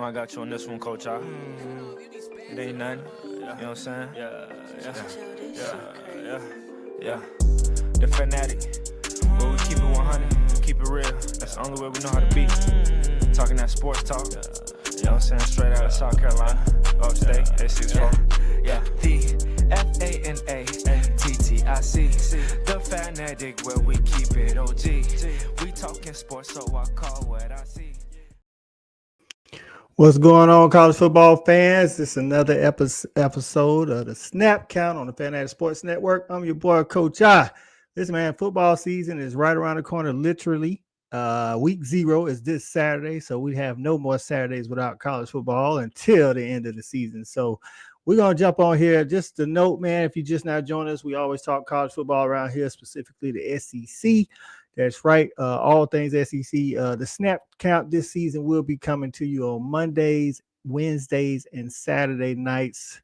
I got you on this one, Coach. It ain't nothing. You know what I'm saying? Yeah. The fanatic. But we keep it 100, keep it real. That's the only way we know how to be. Talking that sports talk. You know what I'm saying? Straight out of South Carolina. Upstate, A64. Yeah. The FANATTIC. The fanatic where we keep it OG. We talking sports, so I call what I see. What's going on, college football fans? This is another episode of the Snap Count on the Fanatic Sports Network. I'm your boy, Coach I. Listen, man, football season is right around the corner, literally. Week 0 is this Saturday, so we have no more Saturdays without college football until the end of the season. So we're going to jump on here. Just a note, man, if you just now joined us, we always talk college football around here, specifically the SEC. That's right. All things SEC. The Snap Count this season will be coming to you on Mondays, Wednesdays, and Saturday nights.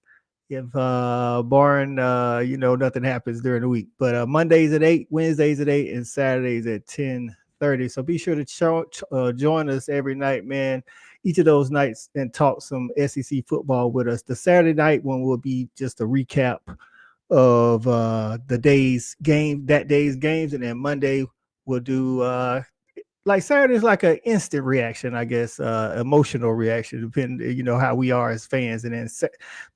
If barring nothing happens during the week. But Mondays at 8, Wednesdays at 8, and Saturdays at 10:30. So be sure to join us every night, man. Each of those nights and talk some SEC football with us. The Saturday night one will be just a recap of that day's games, and then Monday we'll do like Saturday is like an instant reaction, I guess, emotional reaction, depending, how we are as fans. And then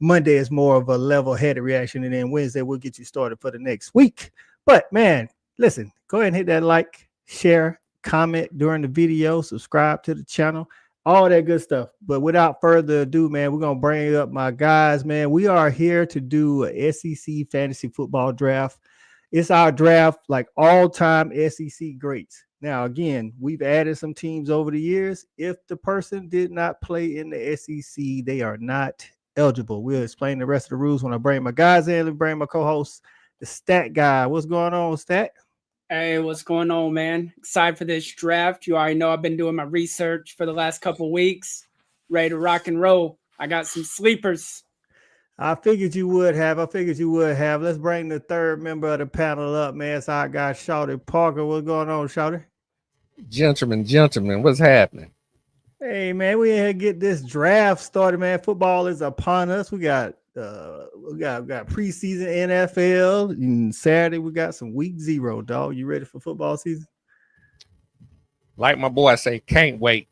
Monday is more of a level-headed reaction, and then Wednesday we'll get you started for the next week. But man, listen, go ahead and hit that like, share, comment during the video, subscribe to the channel, all that good stuff. But without further ado, man, we're gonna bring up my guys, man. We are here to do a SEC fantasy football draft. It's our draft, like all-time SEC greats. Now, again, we've added some teams over the years. If the person did not play in the SEC, they are not eligible. We'll explain the rest of the rules when I bring my guys in and bring my co-host, the Stat Guy. What's going on, Stat? Hey, what's going on, man? Excited for this draft. You already know I've been doing my research for the last couple of weeks. Ready to rock and roll. I got some sleepers. I figured you would have. Let's bring the third member of the panel up, man. It's our guy, Shawty Parker. What's going on, Shawty? Gentlemen, what's happening? Hey, man, we here get this draft started, man. Football is upon us. We got preseason NFL, and Saturday we got some week 0, dog. You ready for football season? Like my boy say, can't wait.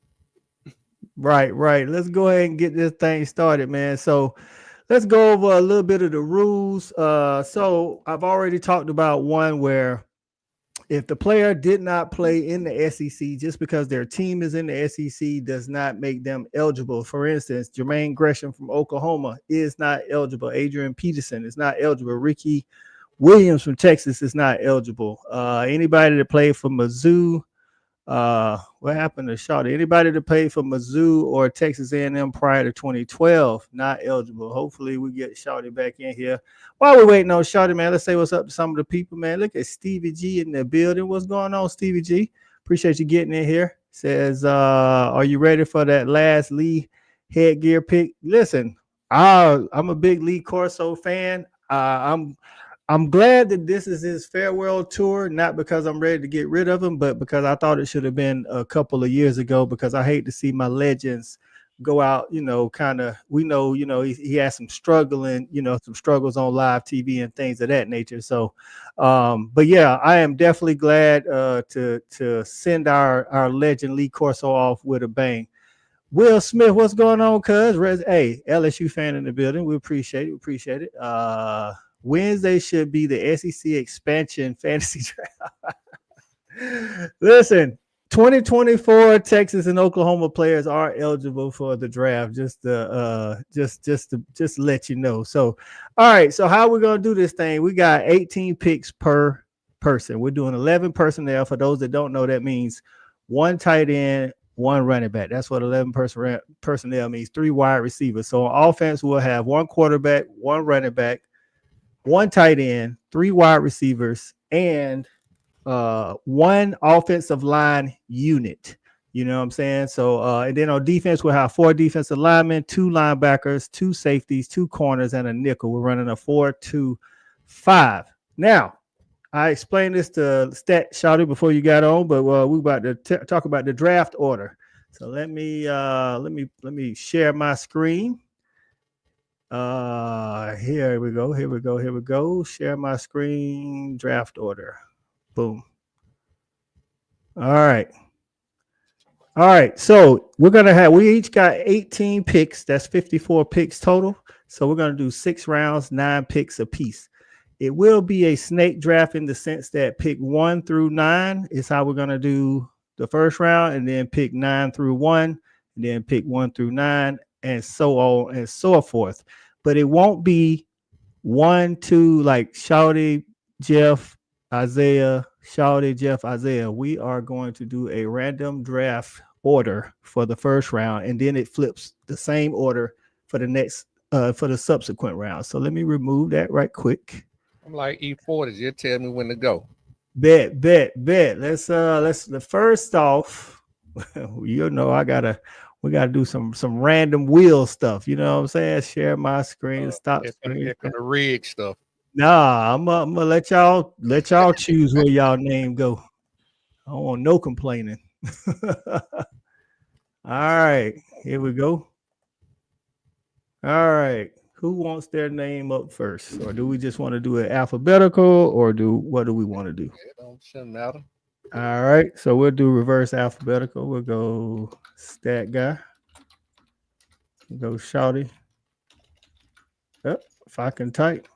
Right. Let's go ahead and get this thing started, man. So let's go over a little bit of the rules. So I've already talked about one where if the player did not play in the SEC, just because their team is in the SEC does not make them eligible. For instance, Jermaine Gresham from Oklahoma is not eligible. Adrian Peterson is not eligible. Ricky Williams from Texas is not eligible. Anybody that played for Mizzou, what happened to Shawty? Anybody that played for Mizzou or Texas A&M prior to 2012, not eligible. Hopefully we get Shawty back in here. While we're waiting on Shawty, man, let's say what's up to some of the people, man. Look at Stevie G in the building. What's going on, Stevie G? Appreciate you getting in here. Says, are you ready for that last Lee headgear pick? Listen, I'm a big Lee Corso fan. I'm glad that this is his farewell tour, not because I'm ready to get rid of him, but because I thought it should have been a couple of years ago, because I hate to see my legends go out, he has some struggles on live TV and things of that nature. So, but yeah, I am definitely glad to send our legend Lee Corso off with a bang. Will Smith, what's going on, cuz? Hey, LSU fan in the building. We appreciate it. Wednesday should be the SEC expansion fantasy draft. Listen, 2024 Texas and Oklahoma players are eligible for the draft. Just to let you know. So, all right. So how we're gonna do this thing? We got 18 picks per person. We're doing 11 personnel. For those that don't know, that means 1 tight end, 1 running back. That's what 11 personnel means. 3 wide receivers. So on offense, we'll have 1 quarterback, 1 running back, 1 tight end, 3 wide receivers, and 1 offensive line unit. You know what I'm saying? So, and then on defense, we'll have 4 defensive linemen, 2 linebackers, 2 safeties, 2 corners, and a nickel. We're running a 4-2-5. Now, I explained this to Stat Shawty before you got on, but we're about to talk about the draft order. So let me share my screen. Here we go. Share my screen, draft order. Boom. All right. So we each got 18 picks. That's 54 picks total. So we're gonna do 6 rounds, 9 picks apiece. It will be a snake draft in the sense that pick 1 through 9 is how we're gonna do the first round, and then pick 9 through 1, and then pick 1 through 9, and so on and so forth. But it won't be 1, 2 like Shouty, Jeff, Isaiah, Shouty, Jeff, Isaiah. We are going to do a random draft order for the first round, and then it flips the same order for the next for the subsequent round. So let me remove that right quick. I'm like E40. You tell me when to go. Bet. Let's the first off. You know, we gotta do some random wheel stuff. You know what I'm saying? Share my screen, stop screen. It's gonna rig stuff. Nah, I'm gonna let y'all choose where y'all name go. I don't want no complaining. All right, here we go. All right, who wants their name up first, or do we just want to do it alphabetical, or what do we want to do? It shouldn't matter. All right, so we'll do reverse alphabetical. We'll go stat guy. We'll go Shouty. If I can type.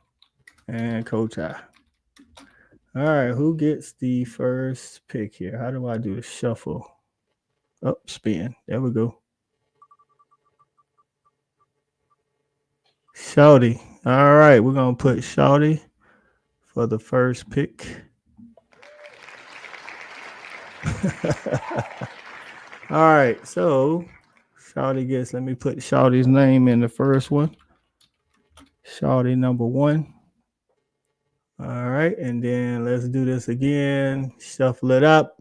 And Coach I. All right, who gets the first pick here? How do I do the shuffle? Spin. There we go. Shouty. All right, we're going to put Shouty for the first pick. All right, so Shouty gets, let me put Shouty's name in the first one. Shouty number 1. All right, and then let's do this again. Shuffle it up.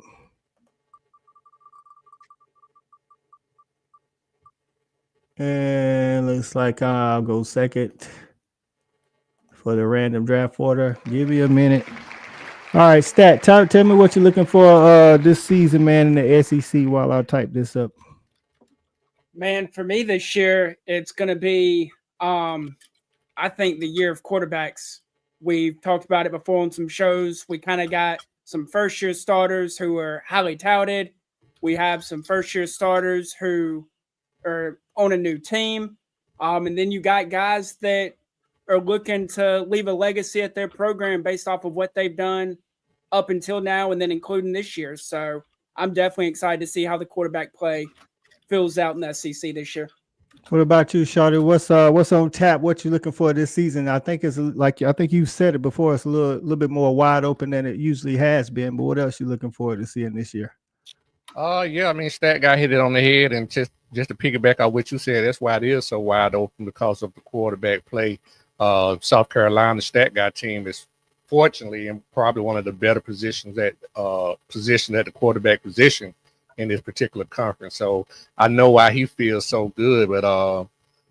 And looks like I'll go second for the random draft order. Give me a minute. All right, Stat, tell me what you're looking for this season, man, in the SEC while I type this up. Man, for me this year, it's going to be, I think, the year of quarterbacks. We've talked about it before on some shows. We kind of got some first-year starters who are highly touted. We have some first-year starters who are on a new team. And then you got guys that are looking to leave a legacy at their program based off of what they've done up until now, and then including this year. So I'm definitely excited to see how the quarterback play fills out in the SEC this year. What about you, Shawty? What's on tap? What you looking for this season? I think it's like, I think you've said it before. It's a little bit more wide open than it usually has been. But what else you looking forward to seeing this year? Yeah, I mean, Stat guy hit it on the head, and just to piggyback on what you said, that's why it is so wide open, because of the quarterback play. South Carolina Stat guy team is fortunately in probably one of the better positions at the quarterback position in this particular conference. So I know why he feels so good, but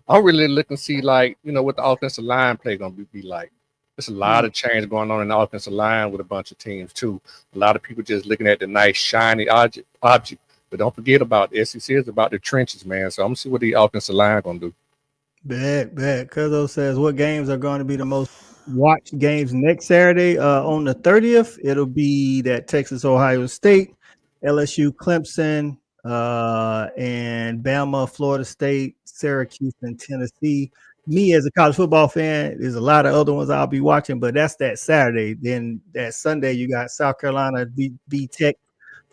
I'm really looking to see, like, you know, what the offensive line play gonna be like. There's a lot of change going on in the offensive line with a bunch of teams too. A lot of people just looking at the nice shiny object, but don't forget about the SEC is about the trenches, man. So I'm gonna see what the offensive line gonna do. Bet. Cuzzo says, what games are going to be the most watched games next Saturday? On the 30th, it'll be that Texas, Ohio State, LSU, Clemson, and Bama, Florida State, Syracuse, and Tennessee. Me as a college football fan, there's a lot of other ones I'll be watching, but that's that Saturday. Then that Sunday, you got South Carolina, B Tech,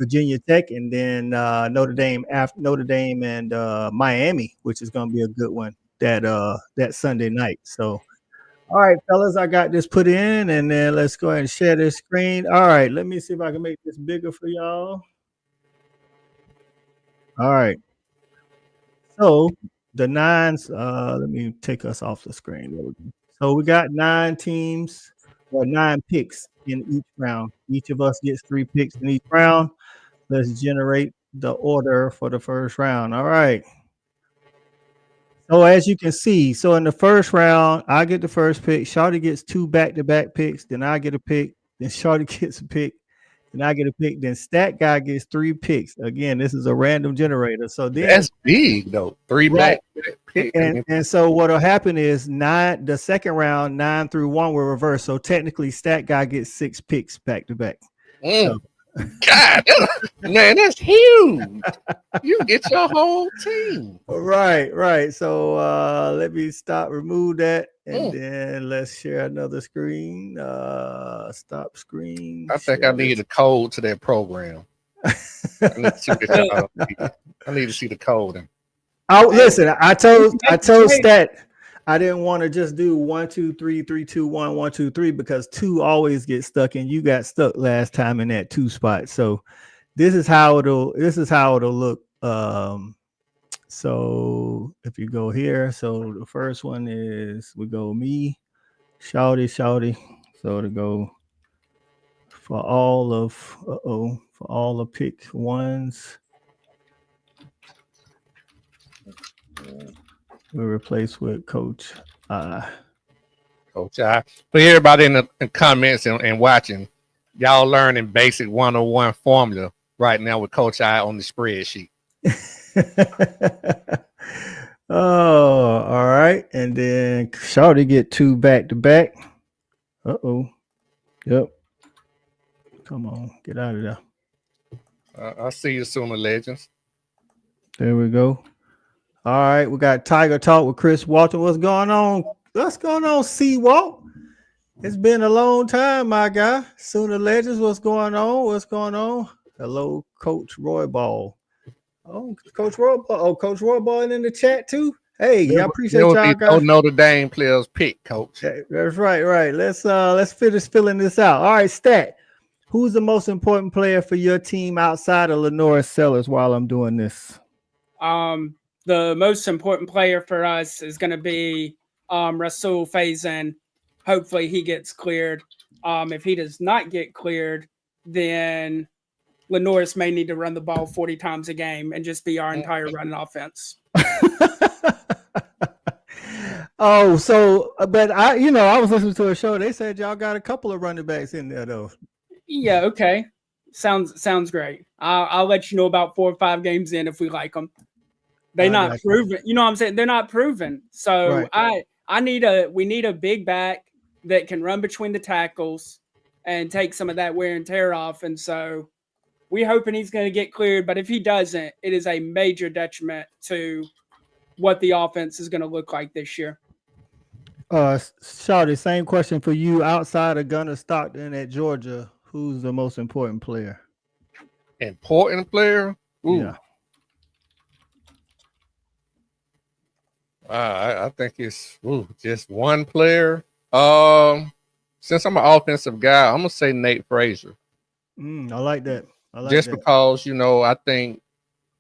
Virginia Tech, and then Notre Dame and Miami, which is going to be a good one that Sunday night. So, all right, fellas, I got this put in, and then let's go ahead and share this screen. All right, let me see if I can make this bigger for y'all. All right. So the nines, let me take us off the screen. There we go. So we got 9 teams or 9 picks in each round. Each of us gets 3 picks in each round. Let's generate the order for the first round. All right. So as you can see, so in the first round, I get the first pick. Shawty gets 2 back-to-back picks. Then I get a pick. Then Shawty gets a pick. and I get a pick. Then Stat Guy gets 3 picks. Again, this is a random generator. So then That's big though. 3 right. back picks. And so what'll happen is the second round, 9 through 1 will reverse. So technically, Stat Guy gets 6 picks back to back. So, God, man, that's huge. You get your whole team. right. So let me remove that, and then let's share another screen. Stop screen. I think I need a code to that program. I need to see the code. Listen, I told Stat I didn't want to just do 1, 2, 3, 3, 2, 1, 1, 2, 3 because 2 always gets stuck, and you got stuck last time in that 2 spot. So this is how it'll look. So if you go here, so the first one is we go me, Shouty. So to go for all the pick ones. We replace with Coach I. Coach I. For everybody in the comments and watching, y'all learning basic 101 formula right now with Coach I on the spreadsheet. Oh, all right. And then Shawty get 2 back to back. Yep. Come on, get out of there. I'll see you sooner, legends. There we go. All right, we got Tiger Talk with Chris Walton. What's going on? C Walt? It's been a long time, my guy. Sooner Legends, what's going on? Hello, Coach Roy Ball. Oh, Coach Roy Ball. Oh, Coach Roy Ball in the chat too. Hey, I appreciate y'all guys. Don't Notre Dame players pick, Coach. That's right. Let's finish filling this out. All right, Stat. Who's the most important player for your team outside of Lenore Sellers while I'm doing this? The most important player for us is going to be Rasul Faison. Hopefully he gets cleared. If he does not get cleared, then Lenoris may need to run the ball 40 times a game and just be our entire running offense. But I was listening to a show. They said y'all got a couple of running backs in there though. Yeah, okay. Sounds great. I'll let you know about 4 or 5 games in if we like them. They're not proven. You know what I'm saying? They're not proven. So right. We need a big back that can run between the tackles and take some of that wear and tear off. And so we're hoping he's going to get cleared. But if he doesn't, it is a major detriment to what the offense is going to look like this year. Shawty, same question for you. Outside of Gunnar Stockton at Georgia, who's the most important player? Important player? Ooh. Yeah. I think it's just one player. Since I'm an offensive guy, I'm gonna say Nate Frazier. I like that. Because I think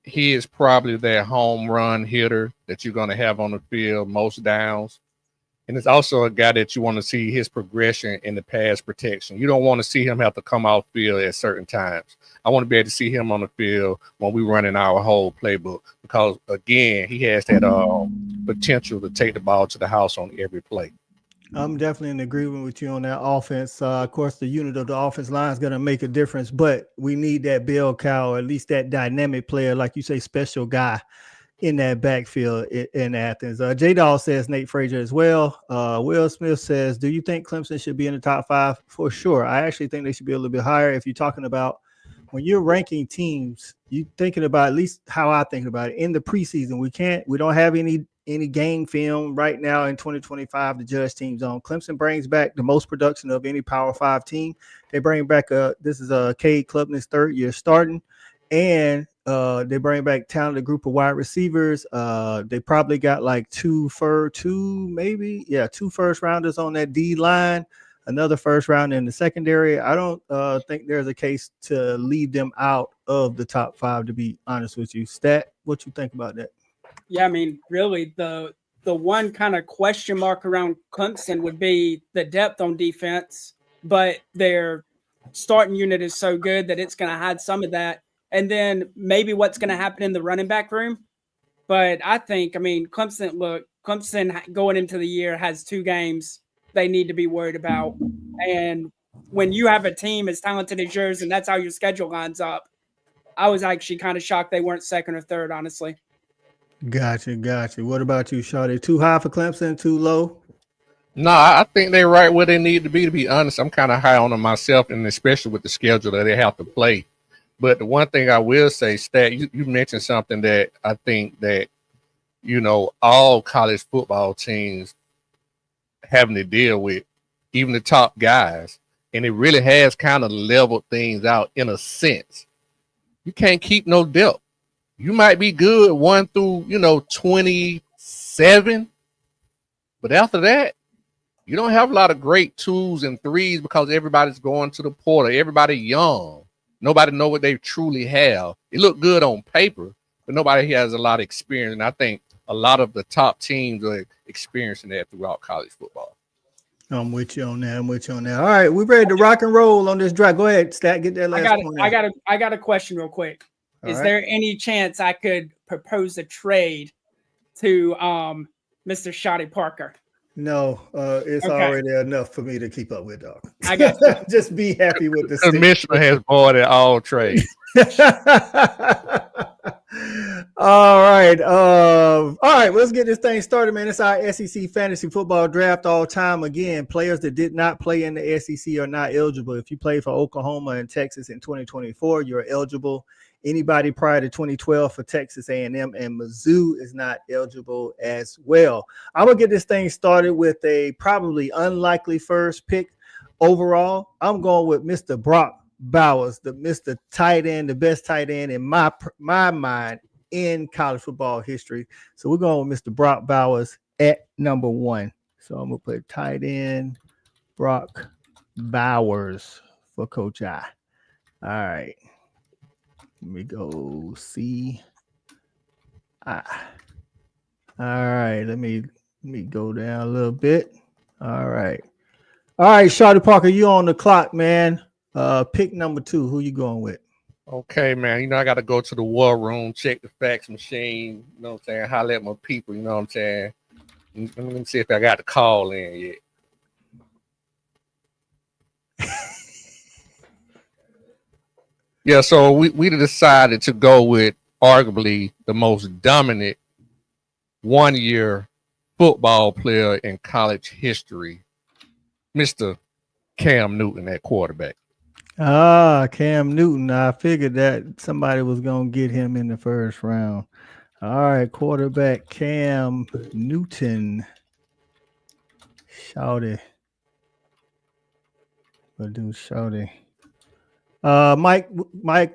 he is probably that home run hitter that you're gonna have on the field most downs, and it's also a guy that you want to see his progression in the pass protection. You don't want to see him have to come off field at certain times. I want to be able to see him on the field when we running our whole playbook because again, he has that potential to take the ball to the house on every play. I'm definitely in agreement with you on that offense. Of course, the unit of the offense line is going to make a difference, but we need that bell cow, or at least that dynamic player, like you say, special guy in that backfield in Athens. J-Dawg says Nate Frazier as well. Will Smith says, do you think Clemson should be in the top 5? For sure. I actually think they should be a little bit higher. If you're talking about when you're ranking teams, you thinking about, at least how I think about it, in the preseason, we don't have any game film right now in 2025 to judge teams on. Clemson brings back the most production of any Power 5 team. They bring back this is Cade Klubnik's 3rd year starting, and they bring back talented group of wide receivers. They probably got like 2 first rounders on that D line, another first round in the secondary. I don't think there's a case to leave them out of the top 5, to be honest with you. Stat, what you think about that? Yeah, I mean, really, the one kind of question mark around Clemson would be the depth on defense, but their starting unit is so good that it's going to hide some of that. And then maybe what's going to happen in the running back room. But I think, Clemson going into the year has 2 games they need to be worried about. And when you have a team as talented as yours and that's how your schedule lines up, I was actually kind of shocked they weren't second or third, honestly. Gotcha. What about you, Shawty? Too high for Clemson, too low? No, I think they're right where they need to be. To be honest, I'm kind of high on them myself, and especially with the schedule that they have to play. But the one thing I will say, Stat, you mentioned something that I think that, all college football teams having to deal with, even the top guys. And it really has kind of leveled things out in a sense. You can't keep no depth. You might be good 1 through, 27. But after that, you don't have a lot of great 2s and 3s because everybody's going to the portal. Everybody young. Nobody know what they truly have. It look good on paper, but nobody has a lot of experience. And I think a lot of the top teams are experiencing that throughout college football. I'm with you on that. All right, we're ready to rock and roll on this drive. Go ahead, Stat. Get that last point. I got a question real quick. Is there any chance I could propose a trade to Mr. Shotty Parker? No, it's already enough for me to keep up with, dog. I got you. Just be happy with the commissioner has voided all trades. All right. Let's get this thing started, man. It's our SEC fantasy football draft all time. Again, players that did not play in the SEC are not eligible. If you played for Oklahoma and Texas in 2024, you're eligible. Anybody prior to 2012 for Texas A&M and Mizzou is not eligible as well. I'm going to get this thing started with a probably unlikely first pick overall. I'm going with Mr. Brock Bowers, the Mr. tight end, the best tight end in my mind in college football history. So we're going with Mr. Brock Bowers at number 1. So I'm going to put tight end Brock Bowers for Coach I. All right. Let me go see. All right. Let me go down a little bit. All right, Shawty Parker, you on the clock, man. Pick number 2. Who you going with? Okay, man. I got to go to the war room, check the fax machine. You know what I'm saying? Holler at my people. You know what I'm saying? Let me see if I got the call in yet. Yeah, so we decided to go with arguably the most dominant one-year football player in college history, Mr. Cam Newton at quarterback. Cam Newton. I figured that somebody was going to get him in the first round. All right, quarterback Cam Newton. Shawty. Mike,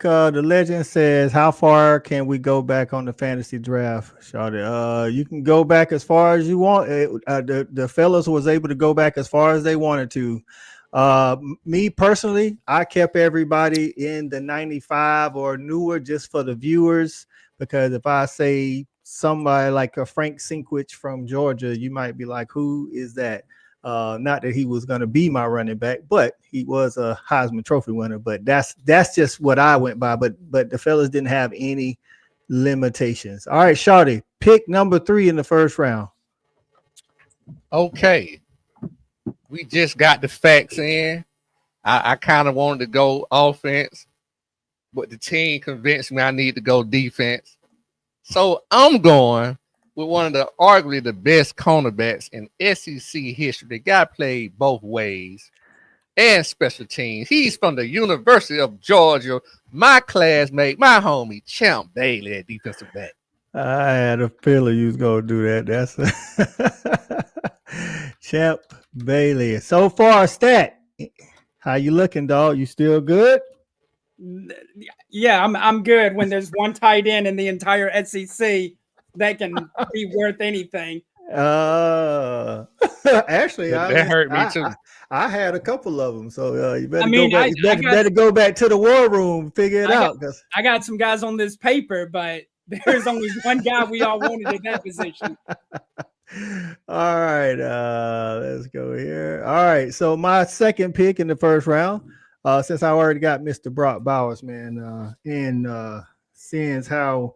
the legend says, how far can we go back on the fantasy draft, Shawty? You can go back as far as you want. The fellas was able to go back as far as they wanted to. Me personally, I kept everybody in the 95 or newer just for the viewers, because if I say somebody like a Frank Sinkwich from Georgia, you might be like, who is that? Not that he was going to be my running back, but he was a Heisman Trophy winner. But that's just what I went by. But the fellas didn't have any limitations. All right, Shawty, pick number 3 in the first round. Okay, we just got the facts in. I kind of wanted to go offense, but the team convinced me I need to go defense. So I'm going with one of the arguably the best cornerbacks in SEC history. The guy played both ways and special teams. He's from the University of Georgia. My classmate, my homie, Champ Bailey at defensive back. I had a feeling you was gonna do that. That's Champ Bailey. So far, Stat. How you looking, dog? You still good? Yeah, I'm good. When there's one tight end in the entire SEC that can be worth anything. Actually, that hurt me too. I had a couple of them, so you better go back. Better go back to the war room, figure it out. I got some guys on this paper, but there's only one guy we all wanted in that position. All right, let's go here. All right, so my second pick in the first round, since I already got Mr. Brock Bowers, man, and seeing how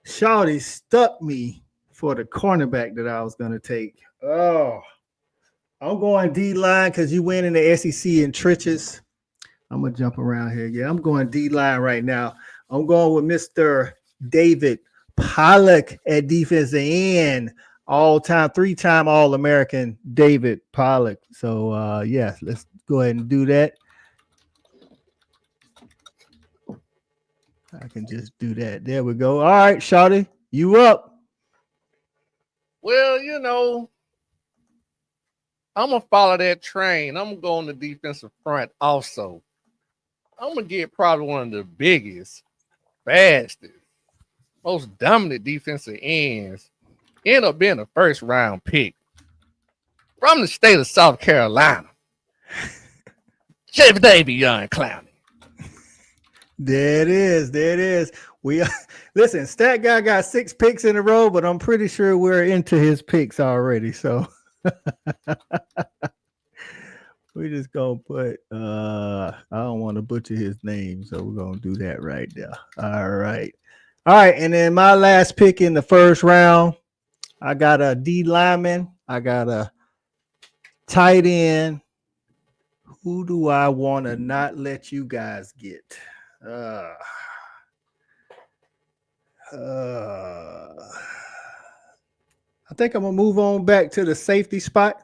Shawty stuck me for the cornerback that I was going to take. Oh, I'm going D-line because you win in the SEC in trenches. I'm going to jump around here. Yeah, I'm going D-line right now. I'm going with Mr. David Pollock at defensive end. All-time, 3-time All-American David Pollock. So, yeah, let's go ahead and do that. I can just do that. There we go. All right, Shawty, you up. Well, you know, I'm going to follow that train. I'm going to go on the defensive front also. I'm going to get probably one of the biggest, fastest, most dominant defensive ends. End up being a first-round pick from the state of South Carolina. Jeff Davy Young Clowney. There it is. There it is. We listen, Stat Guy got 6 picks in a row, but I'm pretty sure we're into his picks already. So we just gonna put I don't want to butcher his name, so we're gonna do that right there. All right. And then my last pick in the first round, I got a D lineman, I got a tight end. Who do I want to not let you guys get? I think I'm gonna move on back to the safety spot,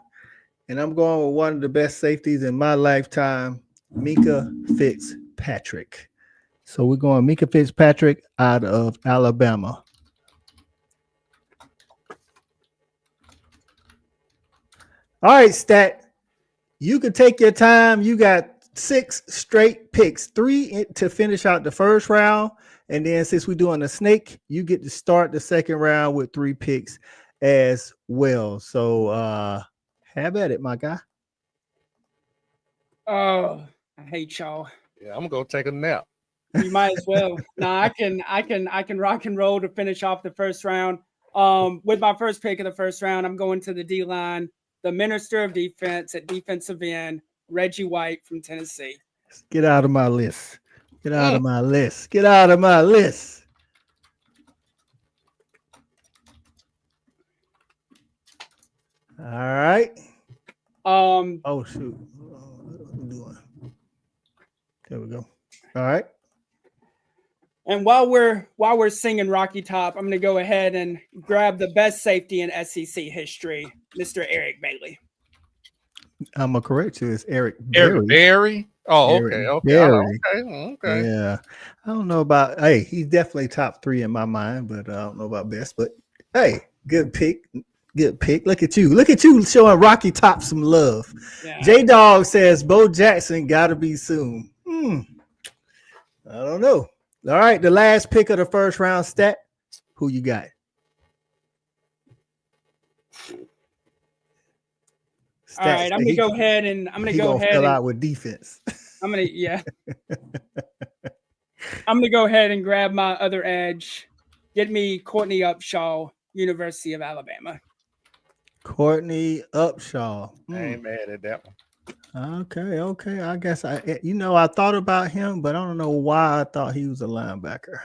and I'm going with one of the best safeties in my lifetime, Mika Fitzpatrick. So we're going Mika Fitzpatrick out of Alabama. All right, Stat. You can take your time. You got 6 straight picks, 3 to finish out the first round. And then since we're doing a snake, you get to start the second round with 3 picks as well. So have at it, my guy. Oh, I hate y'all. Yeah, I'm going to take a nap. You might as well. Nah, I can rock and roll to finish off the first round. With my first pick of the first round, I'm going to the D-line, the minister of defense at defensive end, Reggie White from Tennessee. Get out of my list. Get out of my list. Get out of my list. All right. Oh shoot. What are we doing? There we go. All right. And while we're singing Rocky Top, I'm going to go ahead and grab the best safety in SEC history, Mr. Eric Bailey. I'm gonna correct you. It's Eric Berry. Oh, Eric okay. Berry. Okay. Yeah. I don't know about. Hey, he's definitely top 3 in my mind, but I don't know about best. But hey, good pick. Good pick. Look at you. Look at you showing Rocky Top some love. Yeah. J Dog says Bo Jackson gotta be soon. I don't know. All right, the last pick of the first round, Stat. Who you got? All right, I'm gonna go ahead and fill out with defense. I'm gonna go ahead and grab my other edge. Get me Courtney Upshaw, University of Alabama. Courtney Upshaw. I ain't mad at that one. Okay. I guess I thought about him, but I don't know why I thought he was a linebacker.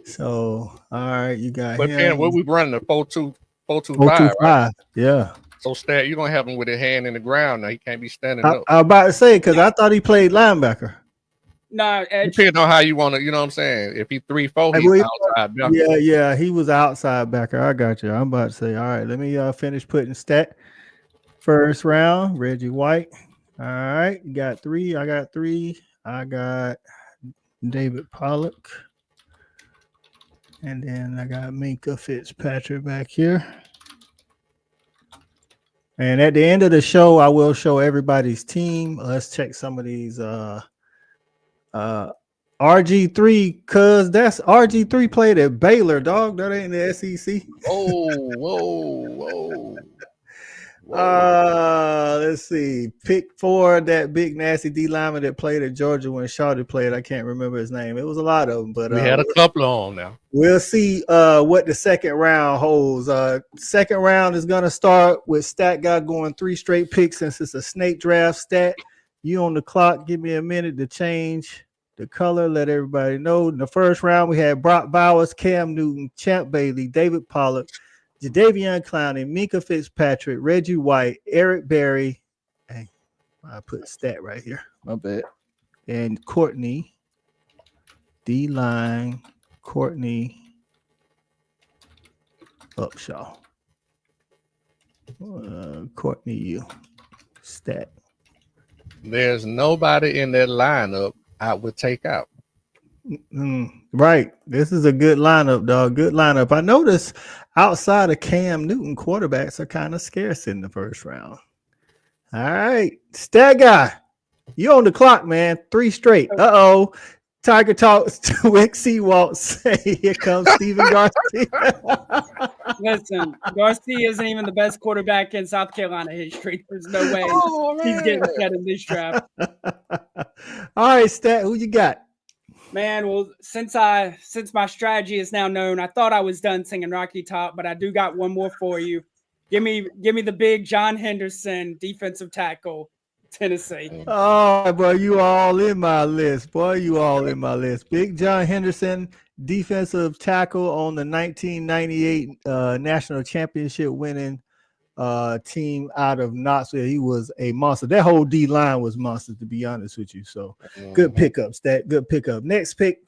So, all right, you got him. But what we running, the 4-2-5, right? Yeah. So, Stat, you're going to have him with his hand in the ground now. He can't be standing up. I was about to say, because I thought he played linebacker. No, depending on how you want to, you know what I'm saying? If he 3-4, he's outside backer. Yeah, he was outside backer. I got you. I'm about to say, all right, let me finish putting Stat. First round, Reggie White. All right, you got 3. I got 3. I got David Pollock. And then I got Mika Fitzpatrick back here. And at the end of the show, I will show everybody's team. Let's check some of these RG3, cuz that's RG3 played at Baylor, dog. That ain't the SEC. Whoa. Let's see. Pick 4, that big nasty D lineman that played at Georgia when Shawty played. I can't remember his name. It was a lot of them, but we had a couple on now. We'll see what the second round holds. Second round is gonna start with Stat Guy going 3 straight picks since it's a snake draft. Stat, you on the clock. Give me a minute to change the color. Let everybody know. In the first round, we had Brock Bowers, Cam Newton, Champ Bailey, David Pollock, Jadeveon Clowney, Minka Fitzpatrick, Reggie White, Eric Berry. Hey, I put stat right here. My bad. And Courtney, D-line, Courtney Upshaw. Courtney U. Stat. There's nobody in that lineup I would take out. Right. This is a good lineup, dog. Good lineup. I noticed outside of Cam Newton, quarterbacks are kind of scarce in the first round. All right. Stat guy. You on the clock, man. 3 straight. Uh-oh. Tiger Talks Wick Seawalk say here comes Stephen Garcia. Listen, Garcia isn't even the best quarterback in South Carolina history. There's no way he's getting cut in this draft. All right, Stat, who you got? Man, well, since my strategy is now known, I thought I was done singing Rocky Top, but I do got one more for you. Give me the big John Henderson, defensive tackle, Tennessee. Oh, boy, you all in my list. Boy, you all in my list. Big John Henderson, defensive tackle on the 1998 national championship winning team out of Knoxville. He was a monster. That whole D line was monster, to be honest with you. So good pickup, Stat. Good pickup. Next pick.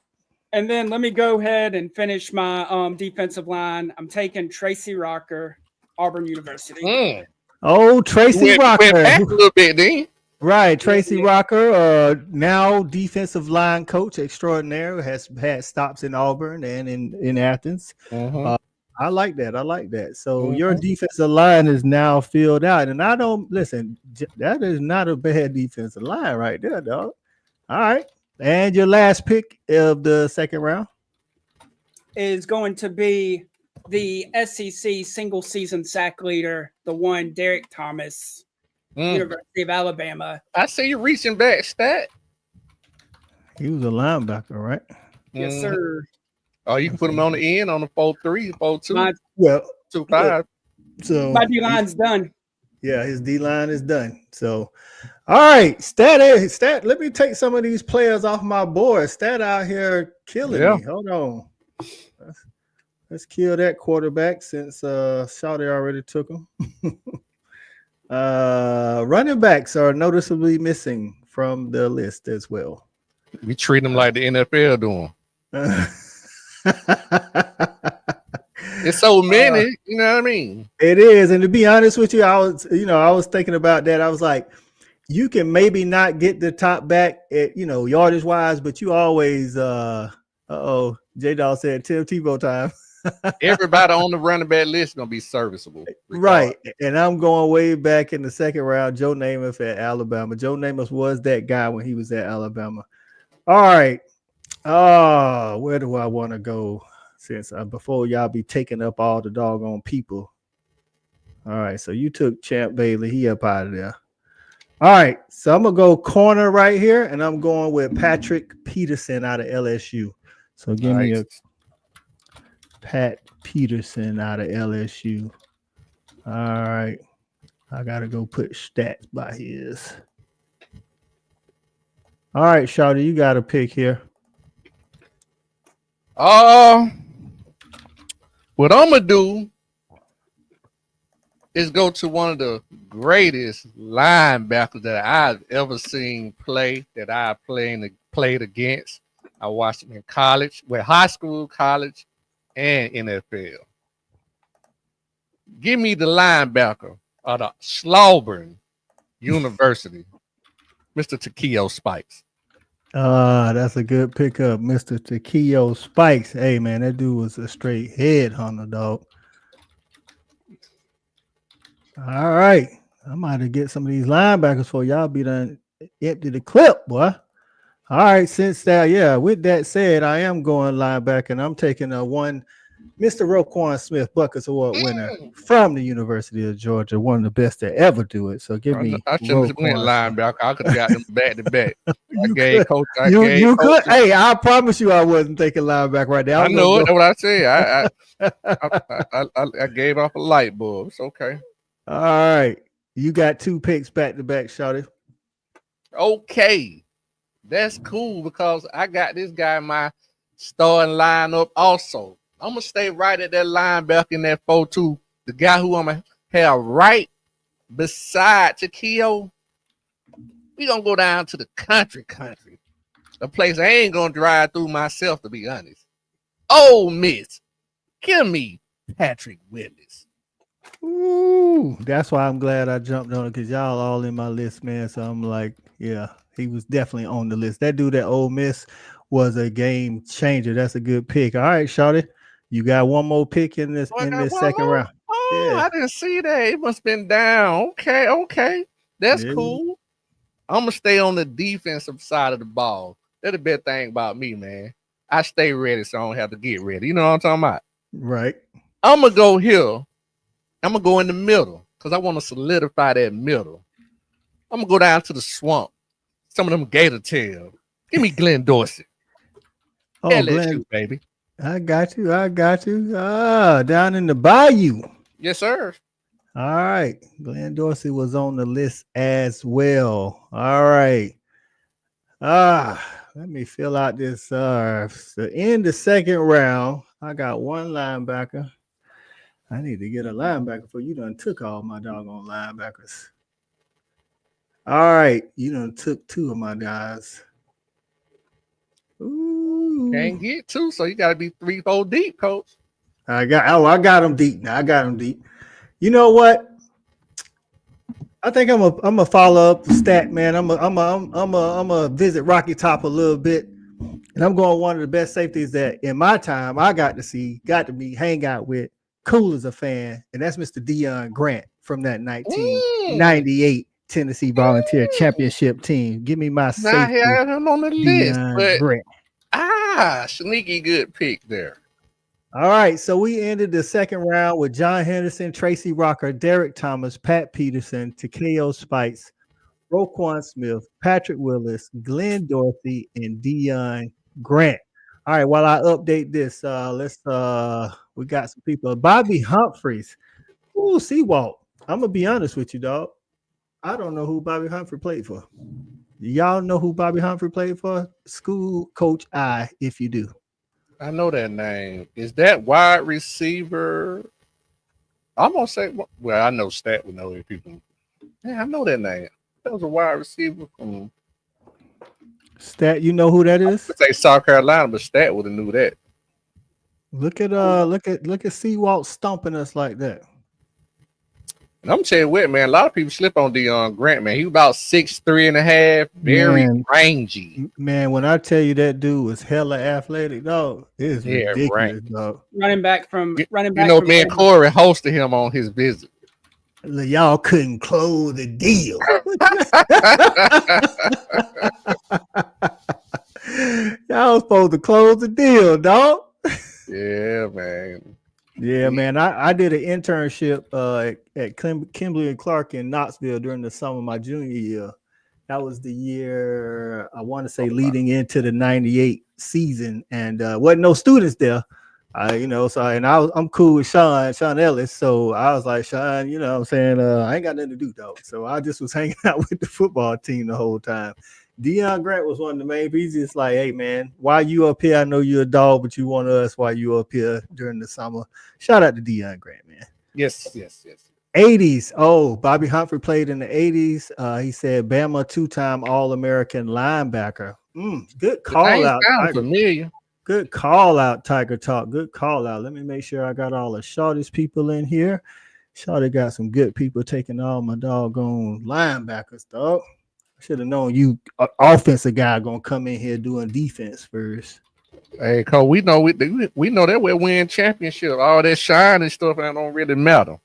And then let me go ahead and finish my defensive line. I'm taking Tracy Rocker, Auburn University. Oh, Tracy Rocker. Went back a little bit then. Right, Tracy Rocker, now defensive line coach extraordinaire, has had stops in Auburn and in Athens. I like that. So your defensive line is now filled out, and I don't listen. That is not a bad defensive line right there, dog. All right, and your last pick of the second round is going to be the SEC single season sack leader, the one Derek Thomas. University of Alabama. I see you reaching back, Stat. He was a linebacker, right? Yes, sir. Oh, you can put him on the end on the 4-3, 4-2. Well, 2-5. So my D line's done. Yeah, his D line is done. So, all right, Stat. Let me take some of these players off my board. Stat out here killing me. Hold on. Let's kill that quarterback since Shawty already took him. Running backs are noticeably missing from the list as well. We treat them like the NFL doing. It's so many, you know what I mean? It is, and to be honest with you, I was thinking about that. I was like, you can maybe not get the top back at yardage wise, but you always J-Dawg said Tim Tebow time. Everybody on the running back list is gonna be serviceable, right? And I'm going way back in the second round. Joe Namath at Alabama. Joe Namath was that guy when he was at Alabama. All right. Where do I want to go? Since before y'all be taking up all the doggone people. All right. So you took Champ Bailey. He up out of there. All right. So I'm gonna go corner right here, and I'm going with Patrick Peterson out of LSU. So give me a Pat Peterson out of LSU. All right. I got to go put stats by his. All right, Shawty, you got a pick here. What I'm going to do is go to one of the greatest linebackers that I've ever seen play, that I played against. I watched him in college, high school, college, and NFL. Give me the linebacker of the Slaughburn University, Mr. Takeo Spikes. That's a good pickup, Mr. Takeo Spikes. Hey, man, that dude was a straight headhunter, dog. All right. I might have to get some of these linebackers for y'all. Be done empty the clip, boy. All right, since that, with that said, I am going linebacker, and I'm taking one Mr. Roquan Smith, Buckets Award winner from the University of Georgia, one of the best to ever do it. So give me. I shouldn't have went linebacker. I could have got them back to back. You could. Hey, I promise you, I wasn't thinking linebacker right there. I know it. That's what I said. I gave off a light bulb. It's okay. All right, you got 2 picks back to back, Shawty. Okay. That's cool because I got this guy in my starting lineup also. I'm going to stay right at that linebacker in that 4-2 the guy who I'm gonna have right beside Shaquille, we gonna go down to the country, a place I ain't gonna drive through myself, to be honest. Ole Miss, give me Patrick Willis. Ooh, that's why I'm glad I jumped on it because y'all all in my list, man. So I'm like, yeah, he was definitely on the list. That dude at Ole Miss was a game changer. That's a good pick. All right, Shawty, you got one more pick in this Oh, I got one second more? round. Oh, Yeah, I didn't see that. It must have been down. Okay. That's yeah. cool. I'm gonna stay on the defensive side of the ball. That's the best thing about me, man. I stay ready, so I don't have to get ready. You know what I'm talking about? Right. I'm gonna go here. I'm gonna go in the middle because I want to solidify that middle. I'm gonna go down to the swamp. Some of them gator tail. Give me Glenn Dorsey. Oh, LSU, Glenn, baby. I got you. Ah, down in the bayou. Yes, sir. All right. Glenn Dorsey was on the list as well. All right. Let me fill out this. So in the second round, I got one linebacker. I need to get a linebacker for you. Done took all my doggone linebackers. All right. You done took two of my guys. Ooh. Can't get two, so you gotta be 3-4 deep, coach. I got them deep now. I got them deep. You know what? I think I'm a follow up the stat, man. I'm a visit Rocky Top a little bit, and I'm going one of the best safeties that in my time I got to hang out with, cool as a fan, and that's Mr. Deion Grant from that 1998 Tennessee Volunteer Championship team. Give me my Now safety, I have him on the list, Deion but Grant. sneaky good pick there. All right, so we ended the second round with John Henderson, Tracy Rocker, Derek Thomas, Pat Peterson, Takeo Spites, Roquan Smith, Patrick Willis, Glenn Dorsey, and Deion Grant. All right, while I update this, we got some people. Bobby Humphreys. Ooh, Seawalt. I'm gonna be honest with you, dog. I don't know who Bobby Humphrey played for. Y'all know who Bobby Humphrey played for? School Coach I, if you do. I know that name. Is that wide receiver? I'm gonna say, well, I know Stat would know if people. Yeah, I know that name. That was a wide receiver from Stat, you know who that is? say South Carolina, but Stat would have knew that. Look at Seawalt stumping us like that. And I'm telling you what, man, a lot of people slip on Deion Grant, man. He was about 6'3.5", very rangy. Man, when I tell you that dude was hella athletic, dog, it's ridiculous, right. dog. Running back. Me and Corey hosted him on his visit. Y'all couldn't close the deal. Y'all supposed to close the deal, dog. Yeah, man. Yeah, man. I did an internship at Kimberly and Clark in Knoxville during the summer of my junior year. That was the year, I want to say, leading into the 98 season, and wasn't no students there. I'm cool with Sean Ellis. So I was like, Sean, you know what I'm saying? I ain't got nothing to do, though. So I just was hanging out with the football team the whole time. Deion Grant was one of the main. He's just like, hey, man, why you up here? I know you're a dog, but you want us while you up here during the summer. Shout out to Deion Grant, man. Yes. 80s. Oh, Bobby Humphrey played in the 80s. He said Bama 2-time All-American linebacker. Good call out. Familiar. Good call out, Tiger Talk. Good call out. Let me make sure I got all the shortest people in here. Shorty got some good people taking all my doggone linebackers, dog. I should have known you, offensive guy, gonna come in here doing defense first. Hey, Cole, we know that we're winning championship. All that shine and stuff that don't really matter.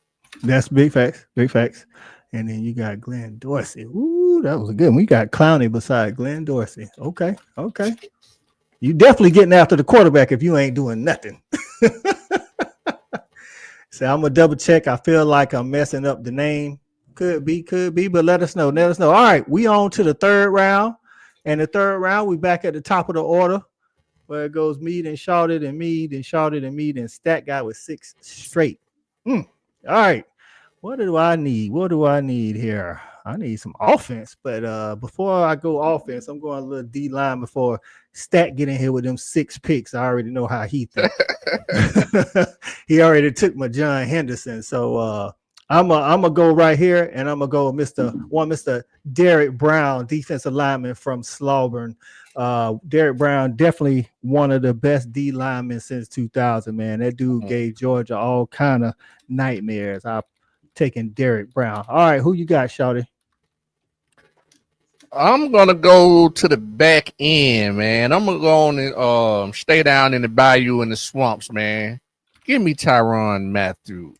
That's big facts. Big facts. And then you got Glenn Dorsey. Ooh, that was a good one. We got Clowney beside Glenn Dorsey. Okay. You definitely getting after the quarterback if you ain't doing nothing. So I'm gonna double check. I feel like I'm messing up the name. Could be, but let us know. All right, we on to the third round. And the third round, we back at the top of the order where it goes Mead and Shorted and Mead and Shorted and Mead and Stat guy with 6 straight. All right. What do I need? Here? I need some offense. But before I go offense, I'm going a little D line before Stat get in here with them 6 picks. I already know how he thinks. He already took my John Henderson. So I'm gonna go right here, and I'm gonna go with Mr. Derek Brown, defensive lineman from Slaughburn. Derek Brown, definitely one of the best D linemen since 2000. Man, that dude gave Georgia all kind of nightmares. I'm taking Derek Brown. All right, who you got, Shawty? I'm gonna go to the back end, man. I'm gonna go on and stay down in the bayou in the swamps, man. Give me Tyrann Matthew.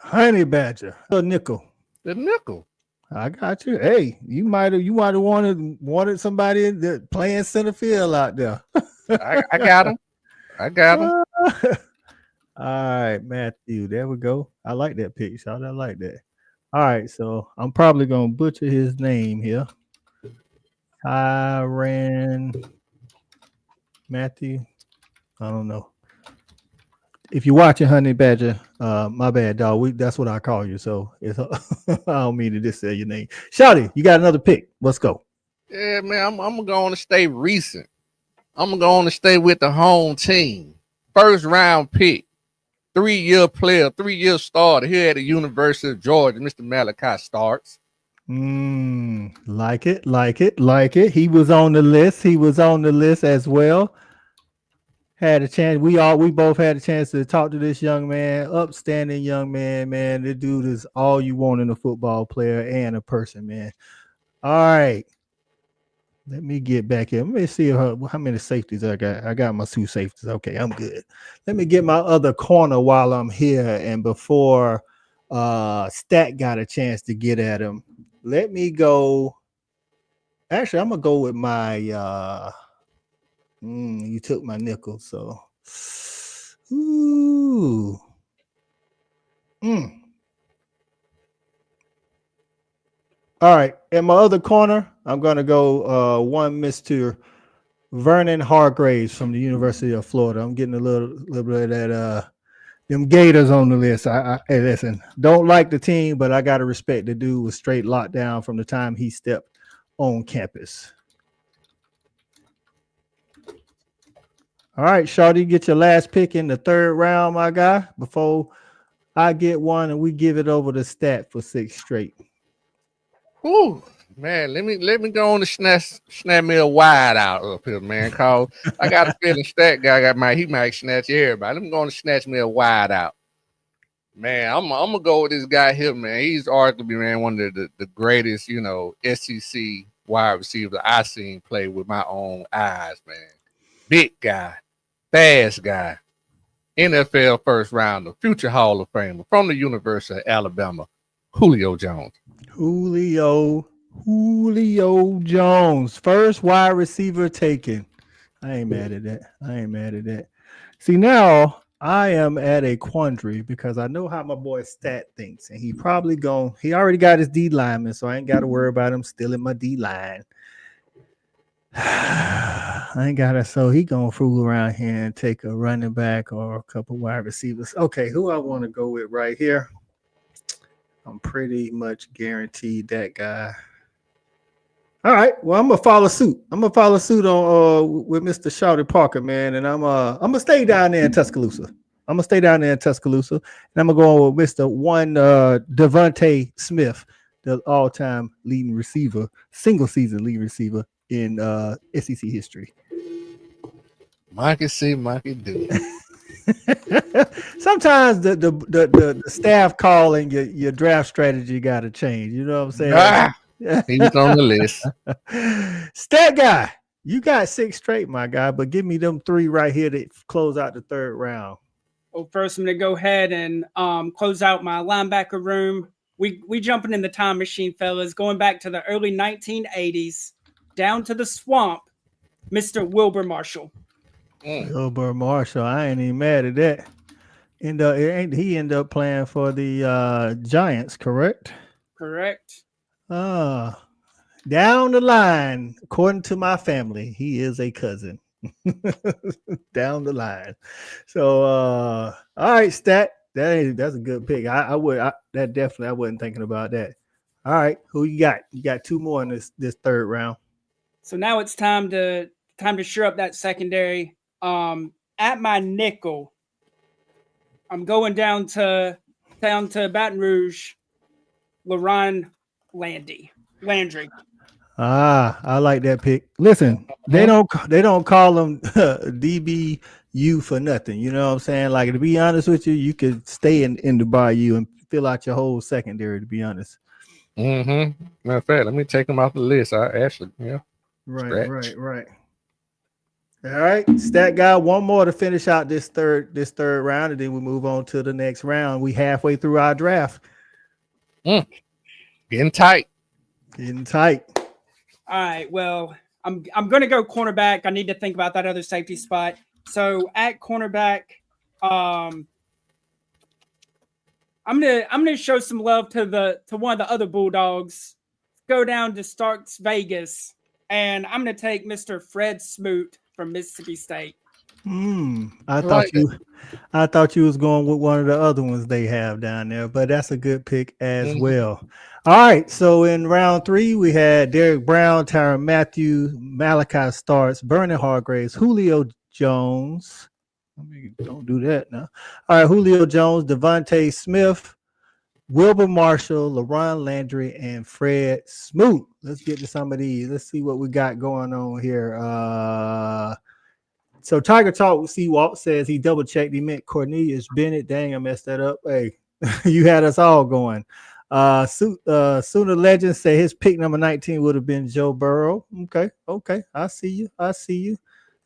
Honey Badger, a nickel. The nickel. I got you. Hey, you might have wanted somebody that playing center field out there. I got him. I got him. All right, Matthew. There we go. I like that pick, Shawty. I like that. All right, so I'm probably gonna butcher his name here. Tyrann Matthew. I don't know. If you're watching Honey Badger, my bad, dog. That's what I call you. So it's, I don't mean to just say your name. Shawty, you got another pick. Let's go. Yeah, man. I'm going to stay recent. I'm going to stay with the home team. First round pick, 3-year player, 3-year starter here at the University of Georgia. Mr. Malachi Starks. Like it. He was on the list as well. Had a chance. We both had a chance to talk to this young man, upstanding young man. Man, this dude is all you want in a football player and a person, man. All right, let me get back here. Let me see how many safeties I got. I got my 2 safeties. Okay, I'm good. Let me get my other corner while I'm here, and before Stat got a chance to get at him. Let me go. Actually, I'm gonna go with my. You took my nickel, so. Ooh. All right. In my other corner, I'm gonna go one Mr. Vernon Hargraves from the University of Florida. I'm getting a little bit of that. Them Gators on the list. Hey, listen, don't like the team, but I gotta respect the dude was straight locked down from the time he stepped on campus. All right, Shawty, get your last pick in the 3rd round, my guy, before I get one and we give it over to Stat for 6 straight. Whew, man, let me go on and snap me a wide out up here, man. Cause I got a feeling Stat guy he might snatch everybody. Let me go on and snatch me a wide out. Man, I'm gonna go with this guy here, man. He's arguably, man, one of the greatest, SEC wide receivers I seen play with my own eyes, man. Big guy, fast guy, NFL first rounder, future Hall of Famer from the University of Alabama, Julio Jones. Julio Jones, first wide receiver taken. I ain't mad at that. See, now I am at a quandary because I know how my boy Stat thinks, and he already got his D lineman, so I ain't got to worry about him stealing my D line. I ain't got it, so he gonna fool around here and take a running back or a couple wide receivers. Okay, who I want to go with right here? I'm pretty much guaranteed that guy. All right, well, I'm gonna follow suit. On with Mr. Shawty Parker, man, and I'm gonna stay down there in Tuscaloosa. and I'm gonna go on with Mr. Devontae Smith, the all-time leading receiver, single-season leading receiver in SEC history. Mikey see, Mikey do. Sometimes the staff call and your draft strategy got to change. You know what I'm saying? He was on the list. Stat guy, you got 6 straight, my guy, but give me them 3 right here to close out the 3rd round. Well, first I'm going to go ahead and close out my linebacker room. We jumping in the time machine, fellas, going back to the early 1980s, down to the swamp, Mr. Wilbur Marshall. Wilbur Marshall, I ain't even mad at that. He ended up playing for the Giants, correct? Correct. Down the line, according to my family, he is a cousin. Down the line. So, all right, Stat. That's a good pick. I wasn't thinking about that. All right, who you got? You got two more in this third round. So now it's time to shore up that secondary. At my nickel, I'm going down to Baton Rouge, LaRon Landry. I like that pick. Listen, they don't call them DBU for nothing. You know what I'm saying? Like, to be honest with you, you could stay in the Bayou and fill out your whole secondary, to be honest. Matter of fact, let me take them off the list. Right. All right, stat guy. One more to finish out this third round, and then we move on to the next round. We halfway through our draft. Getting tight. All right. Well, I'm going to go cornerback. I need to think about that other safety spot. So at cornerback, I'm gonna show some love to one of the other Bulldogs. Go down to Starks Vegas, and I'm gonna take Mr. Fred Smoot from Mississippi State. I thought you was going with one of the other ones they have down there, but that's a good pick as well. All right, so in round 3, we had Derek Brown, Tyrann Mathieu, Malachi Starks, Vernon Hargraves, Julio Jones. Don't do that now. All right, Julio Jones, Devontae Smith, Wilbur Marshall, LaRon Landry, and Fred Smoot. Let's get to some of these. Let's see what we got going on here. So Tiger Talk Seawalk says he double checked. He meant Cornelius Bennett. Dang, I messed that up. Hey, you had us all going. Sooner Legends say his pick number 19 would have been Joe Burrow. Okay. I see you.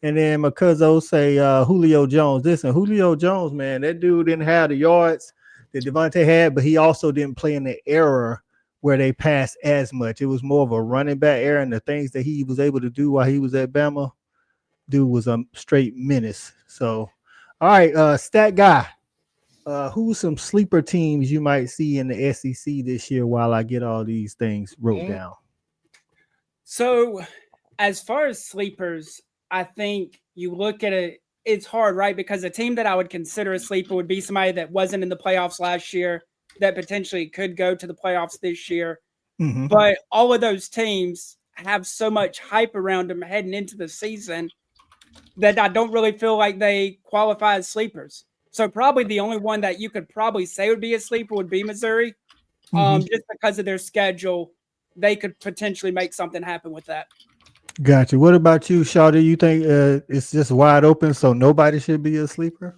And then Macuzzo say Julio Jones. Listen, Julio Jones, man, that dude didn't have the yards that Devontae had, but he also didn't play in the era where they passed as much. It was more of a running back era, and the things that he was able to do while he was at Bama, dude was a straight menace. So, all right, stat guy. Who's some sleeper teams you might see in the SEC this year while I get all these things wrote down? So, as far as sleepers, I think you look at it, it's hard, right? Because a team that I would consider a sleeper would be somebody that wasn't in the playoffs last year that potentially could go to the playoffs this year. But all of those teams have so much hype around them heading into the season that I don't really feel like they qualify as sleepers. So probably the only one that you could probably say would be a sleeper would be Missouri. Just because of their schedule, they could potentially make something happen with that. Gotcha. What about you, Shawty? You think it's just wide open, so nobody should be a sleeper?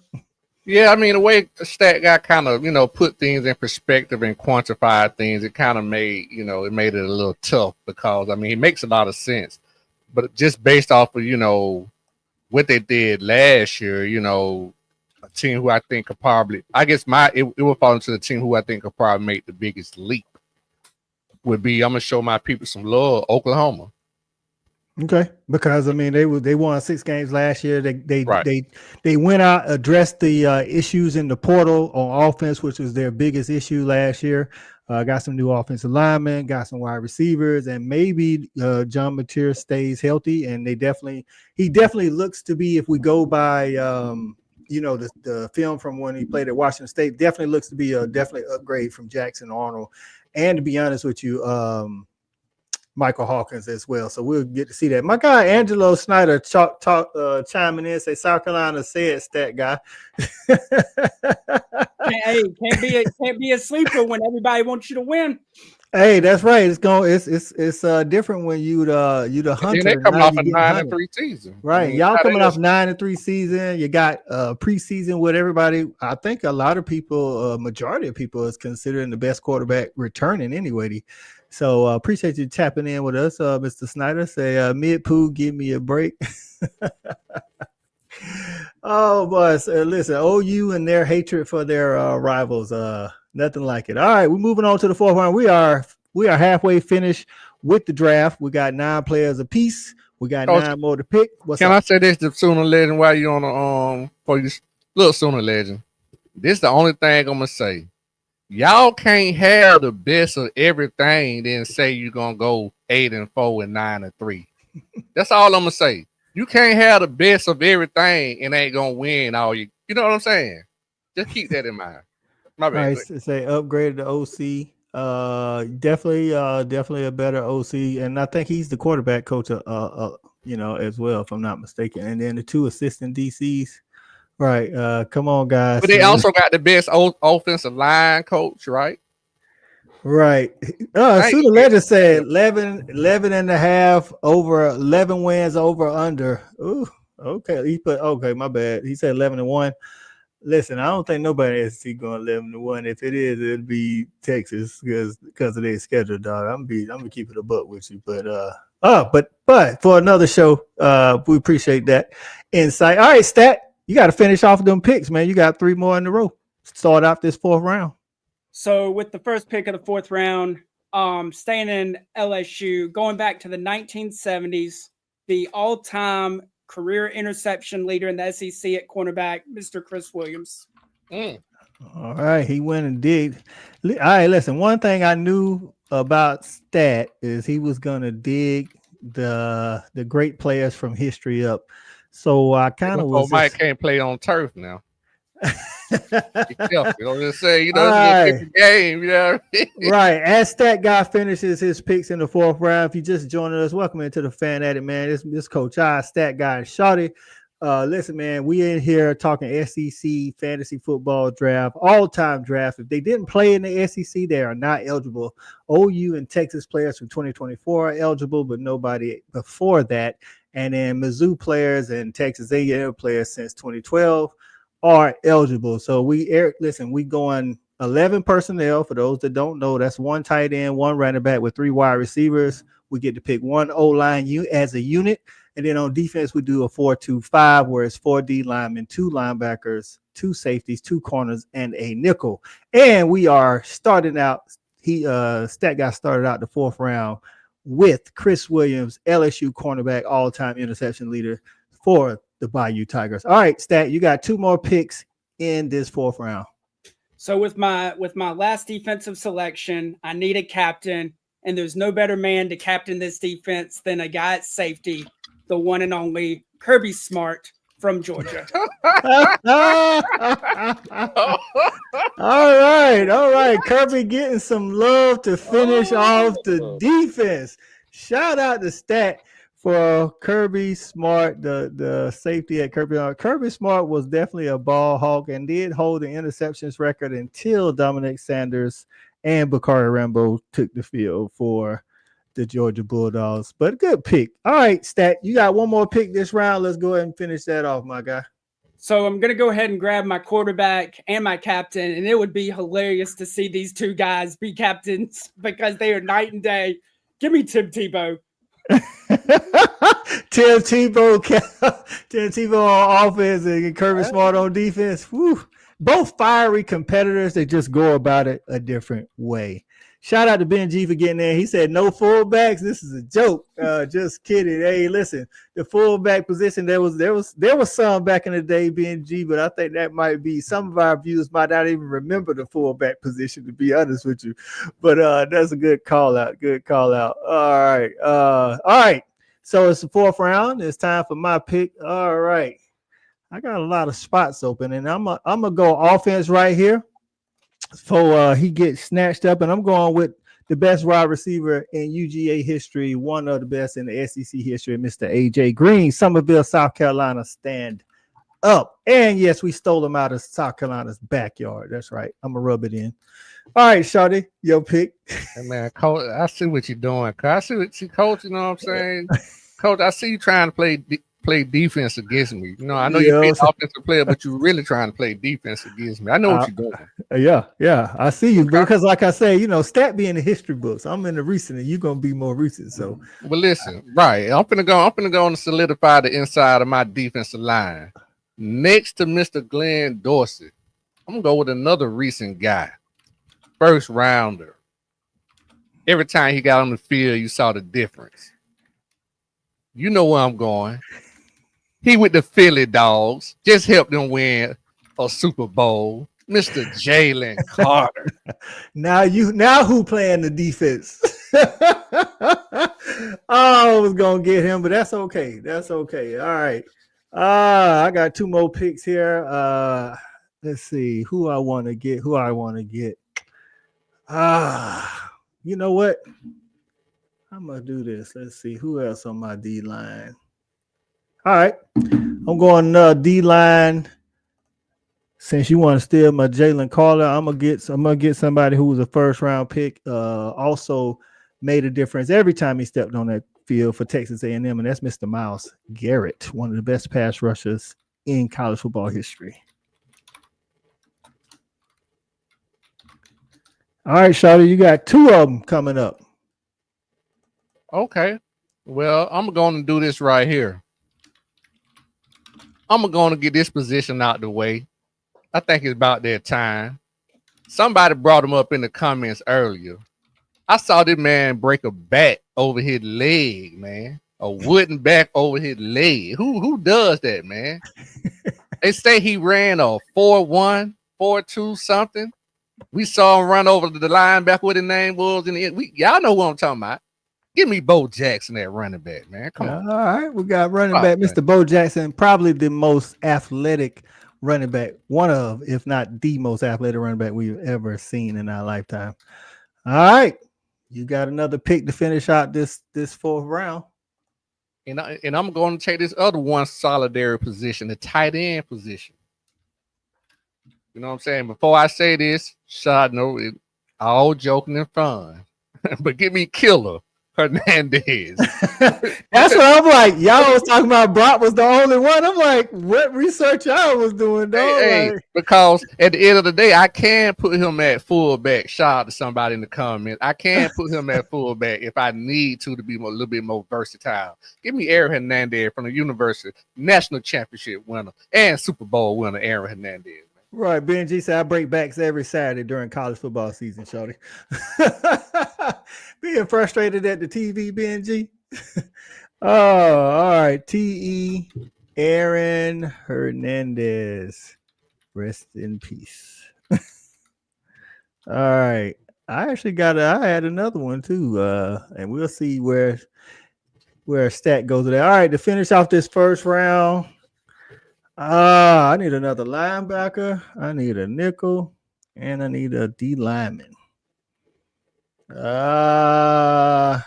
Yeah, I mean, the way the stat guy kind of, put things in perspective and quantified things, it kind of made, it made it a little tough because, I mean, it makes a lot of sense. But just based off of, what they did last year, a team who I think could probably, I guess it will fall into the team who I think could probably make the biggest leap would be, I'm going to show my people some love, Oklahoma. Okay, because I mean they won 6 games last year. They went out, addressed the issues in the portal on offense, which was their biggest issue last year. Got some new offensive linemen, got some wide receivers, and maybe John Mateer stays healthy. And he definitely looks to be, if we go by the film from when he played at Washington State, definitely looks to be a definitely upgrade from Jackson Arnold. And to be honest with you, Michael Hawkins as well. So we'll get to see that. My guy Angelo Snyder chiming in, say South Carolina said stat guy. Hey, can't be a sleeper when everybody wants you to win. Hey, that's right. It's different when you the hunter. And they coming off a 9-3 season. Right. I mean, y'all coming off 9-3 season. You got preseason with everybody. I think a lot of people, majority of people is considering the best quarterback returning anyway. So appreciate you tapping in with us, Mr. Snyder. Say mid-poo, give me a break. Oh, boy. Listen, OU and their hatred for their rivals, nothing like it. All right, we're moving on to the fourth round. We are halfway finished with the draft. We got 9 players apiece. We got 9 more to pick. Can I say this to Sooner Legend while you're on the for you little Sooner Legend? This is the only thing I'm gonna say. Y'all can't have the best of everything, then say you're gonna go 8-4 and 9-3. That's all I'm gonna say. You can't have the best of everything and ain't gonna win all you know what I'm saying? Just keep that in mind. My bad. All right, say upgraded the OC. Definitely a better OC, and I think he's the quarterback coach, as well, if I'm not mistaken. And then the two assistant DCs, right? Come on, guys. But they also got the best offensive line coach, right? Right. Suda Legend said 11 and a half over 11 wins over under. Ooh, okay. Okay, my bad. He said 11-1. Listen, I don't think nobody in SEC going 11-1. If it is, it'll be Texas because of their schedule, dog. I'm gonna keep it a buck with you. But for another show, we appreciate that insight. All right, Stat, you got to finish off them picks, man. You got 3 more in a row. Start out this 4th round. So with the first pick of the 4th round, staying in LSU, going back to the 1970s, the all-time career interception leader in the SEC at cornerback, Mr. Chris Williams. All right, he went and digged. All right, listen, one thing I knew about Stat is he was going to dig the great players from history up. So I kind of was Mike can't play on turf now. Don't just say, it's a different game, Right. As Stat Guy finishes his picks in the 4th round, if you just joining us, welcome into the Fan Addict, man. This Coach I, Stat Guy, and Shawty. Listen, man, we in here talking SEC fantasy football draft, all-time draft. If they didn't play in the SEC, they are not eligible. OU and Texas players from 2024 are eligible, but nobody before that. And then Mizzou players and Texas A&M players since 2012 are eligible. So we going 11 personnel. For those that don't know, that's 1 tight end, 1 running back with 3 wide receivers. We get to pick 1 O-line as a unit. And then on defense, we do a 4-2-5, where it's 4 D linemen, 2 linebackers, 2 safeties, 2 corners, and a nickel. And we are starting out. Stat Guy started out the 4th round with Chris Williams, LSU cornerback, all-time interception leader for the Bayou Tigers. All right, Stat, you got 2 more picks in this 4th round. So with my last defensive selection, I need a captain, and there's no better man to captain this defense than a guy at safety, the one and only Kirby Smart from Georgia. All right. Kirby getting some love to finish off the defense. Shout out to Stat for Kirby Smart, the safety at Kirby. Kirby Smart was definitely a ball hawk and did hold the interceptions record until Dominic Sanders and Bakari Rambo took the field for the Georgia Bulldogs. But good pick. All right, Stat, you got 1 more pick this round. Let's go ahead and finish that off, my guy. So I'm going to go ahead and grab my quarterback and my captain, and it would be hilarious to see these 2 guys be captains because they are night and day. Give me Tim Tebow. Tim Tebow on offense and Kirby Smart on defense. Woo. Both fiery competitors that just go about it a different way. Shout out to Ben G for getting there. He said no fullbacks. This is a joke. Just kidding. Hey, listen, the fullback position, there was some back in the day, Ben G, but I think that might be some of our viewers might not even remember the fullback position, to be honest with you. But that's a good call out. Good call out. All right. So it's the 4th round. It's time for my pick. All right. I got a lot of spots open, and I'm gonna go offense right here. So he gets snatched up, and I'm going with the best wide receiver in UGA history, one of the best in the SEC history, Mr. AJ Green, Summerville, South Carolina. Stand up. And yes, we stole him out of South Carolina's backyard. That's right. I'm gonna rub it in. All right, Shawty, your pick. Hey man, Coach, I see what you're doing. I see what you, Coach. You know what I'm saying, Coach? I see you trying to play defense against me. I know you're an offensive player, but you're really trying to play defense against me. I know what you're doing. Yeah, I see you. Because like I say, Stat be in the history books. I'm in the recent, and you're gonna be more recent. So, well, listen, right? I'm gonna go and solidify the inside of my defensive line next to Mr. Glenn Dorsey. I'm gonna go with another recent guy, 1st rounder. Every time he got on the field, you saw the difference. You know where I'm going. He with the Philly Dogs, just helped them win a Super Bowl. Mr. Jalen Carter. Now who playing the defense? I was gonna get him, but that's okay. That's okay. All right. I got 2 more picks here. Let's see who I want to get. You know what? I'm gonna do this. Let's see who else on my D line. All right, I'm going D line. Since you want to steal my Jalen Carter, I'm gonna get somebody who was a first round pick. Also made a difference every time he stepped on that field for Texas A&M, and that's Mr. Myles Garrett, one of the best pass rushers in college football history. All right, Shawty, you got 2 of them coming up. Okay. Well, I'm going to do this right here. I'm going to get this position out the way. I think it's about that time. Somebody brought him up in the comments earlier. I saw this man break a bat over his leg, man. A wooden bat over his leg. Who does that, man? They say he ran a 4-1, 4-2 something. We saw him run over to the linebacker, what his name was. Y'all know what I'm talking about. Give me Bo Jackson at running back, man. Come on. All right, we got running back, Mr. Bo Jackson, probably the most athletic running back, one of, if not the most athletic running back we've ever seen in our lifetime. All right, you got another pick to finish out this 4th round. And I'm going to take this other one solidary position, the tight end position. You know what I'm saying? Before I say this, shot no, all joking and fun, but give me Killer Hernandez. That's what I'm like. Y'all was talking about Brock was the only one. I'm like, what research y'all was doing, though? Hey, because at the end of the day, I can put him at fullback. Shout out to somebody in the comments. I can put him at fullback if I need to be a little bit more versatile. Give me Aaron Hernandez from the University, national championship winner and Super Bowl winner, Aaron Hernandez. Right, Benji said I break backs every Saturday during college football season, Shorty. Being frustrated at the TV, Benji. Oh, all right. T.E. Aaron Hernandez. Rest in peace. All right. I had another one too. And we'll see where a stat goes there. All right, to finish off this first round. I need another linebacker. I need a nickel, and I need a D lineman. All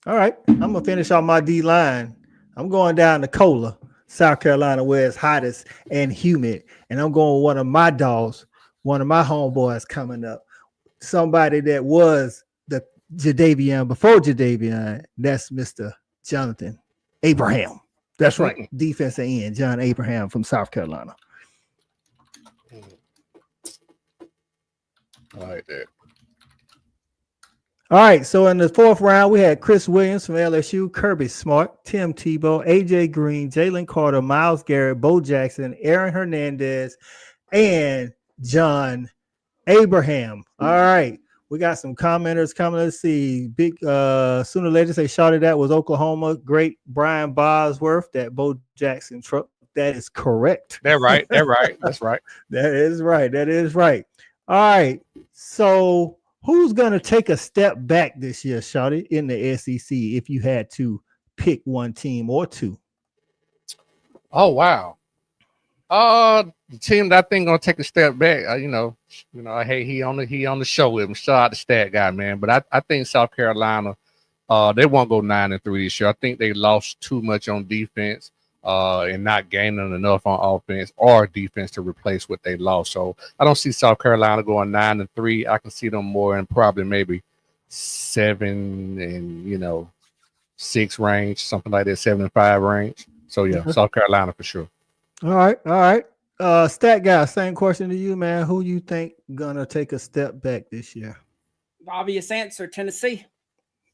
right, I'm gonna finish off my D line. I'm going down to Cola, South Carolina, where it's hottest and humid, and I'm going with one of my dogs, one of my homeboys coming up. Somebody that was the Jadeveon before Jadeveon. That's Mr. Jonathan Abraham. That's right. Defensive end, John Abraham from South Carolina. I like that. All right. So in the 4th round, we had Chris Williams from LSU, Kirby Smart, Tim Tebow, AJ Green, Jalen Carter, Myles Garrett, Bo Jackson, Aaron Hernandez, and John Abraham. All right. We got some commenters coming. Let's see. Big sooner or later say shouted that was Oklahoma. Great Brian Bosworth, that Bo Jackson truck. That is correct. That's right. That's right. That's right. That is right. That is right. All right. So who's gonna take a step back this year, Shawty, in the SEC if you had to pick one team or two? Oh wow. The team that I think gonna take a step back. Hey, he on the show with him. Shout out to Stat Guy, man. But I think South Carolina, they won't go 9-3 this year. I think they lost too much on defense, and not gaining enough on offense or defense to replace what they lost. So I don't see South Carolina going 9-3. I can see them more in probably maybe 7-6 range, something like that, 7-5 range. So yeah, South Carolina for sure. All right. Stat Guy, same question to you, man. Who you think gonna take a step back this year? The obvious answer, Tennessee.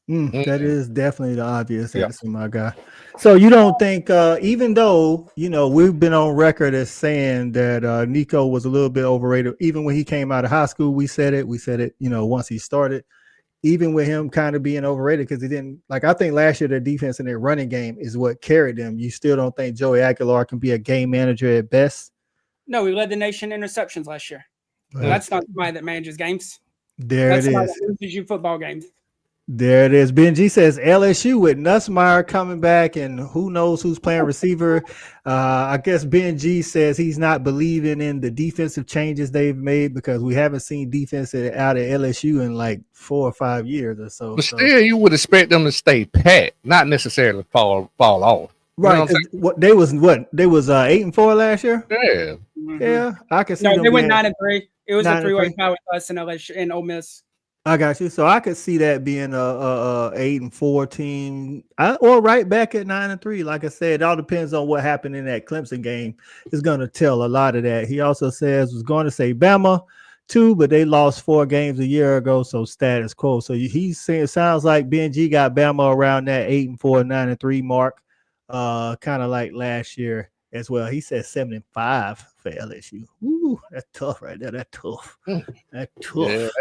That is definitely the obvious answer, my guy. So you don't think, even though, we've been on record as saying that Nico was a little bit overrated, even when he came out of high school, we said it, once he started, even with him kind of being overrated because he didn't, I think last year their defense and their running game is what carried them. You still don't think Joey Aguilar can be a game manager at best? No, we led the nation in interceptions last year. That's not somebody that manages games. That's it is. That loses you football games. There it is. Ben G says LSU with Nussmeier coming back, and who knows who's playing receiver. I guess Ben G says he's not believing in the defensive changes they've made because we haven't seen defense out of LSU in like 4 or 5 years or so. But still, you would expect them to stay pat, not necessarily fall off. Right. They was 8-4 last year. Yeah. Mhm. Yeah, I can see. No, them they went being 9-3. It was a 3-way 9-3. tie with us and LSU and Ole Miss. I got you. So I could see that being a 8-4 team, or right back at 9-3. Like I said, it all depends on what happened in that Clemson game. It's going to tell a lot of that. He also says was going to say Bama too, but they lost 4 games a year ago, so status quo. So he's saying it sounds like Ben G got Bama around that 8-4, 9-3 mark, kind of like last year as well. He said 7-5 for LSU. Ooh, that's tough right there. That's tough. That's tough.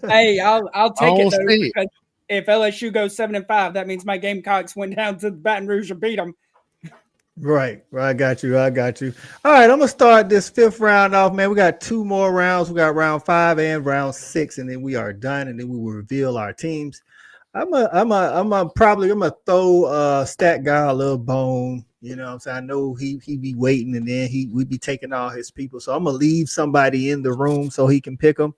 Hey, I'll take it though, see. because if LSU goes 7-5, that means my Gamecocks went down to Baton Rouge and beat them. Right. I got you. All right, I'm gonna start this 5th round off, man. We got 2 more rounds. We got round 5 and round 6, and then we are done, and then we will reveal our teams. I'm gonna throw stat guy a little bone. You know what I'm saying? I know he be waiting, and then we be taking all his people. So I'm gonna leave somebody in the room so he can pick them.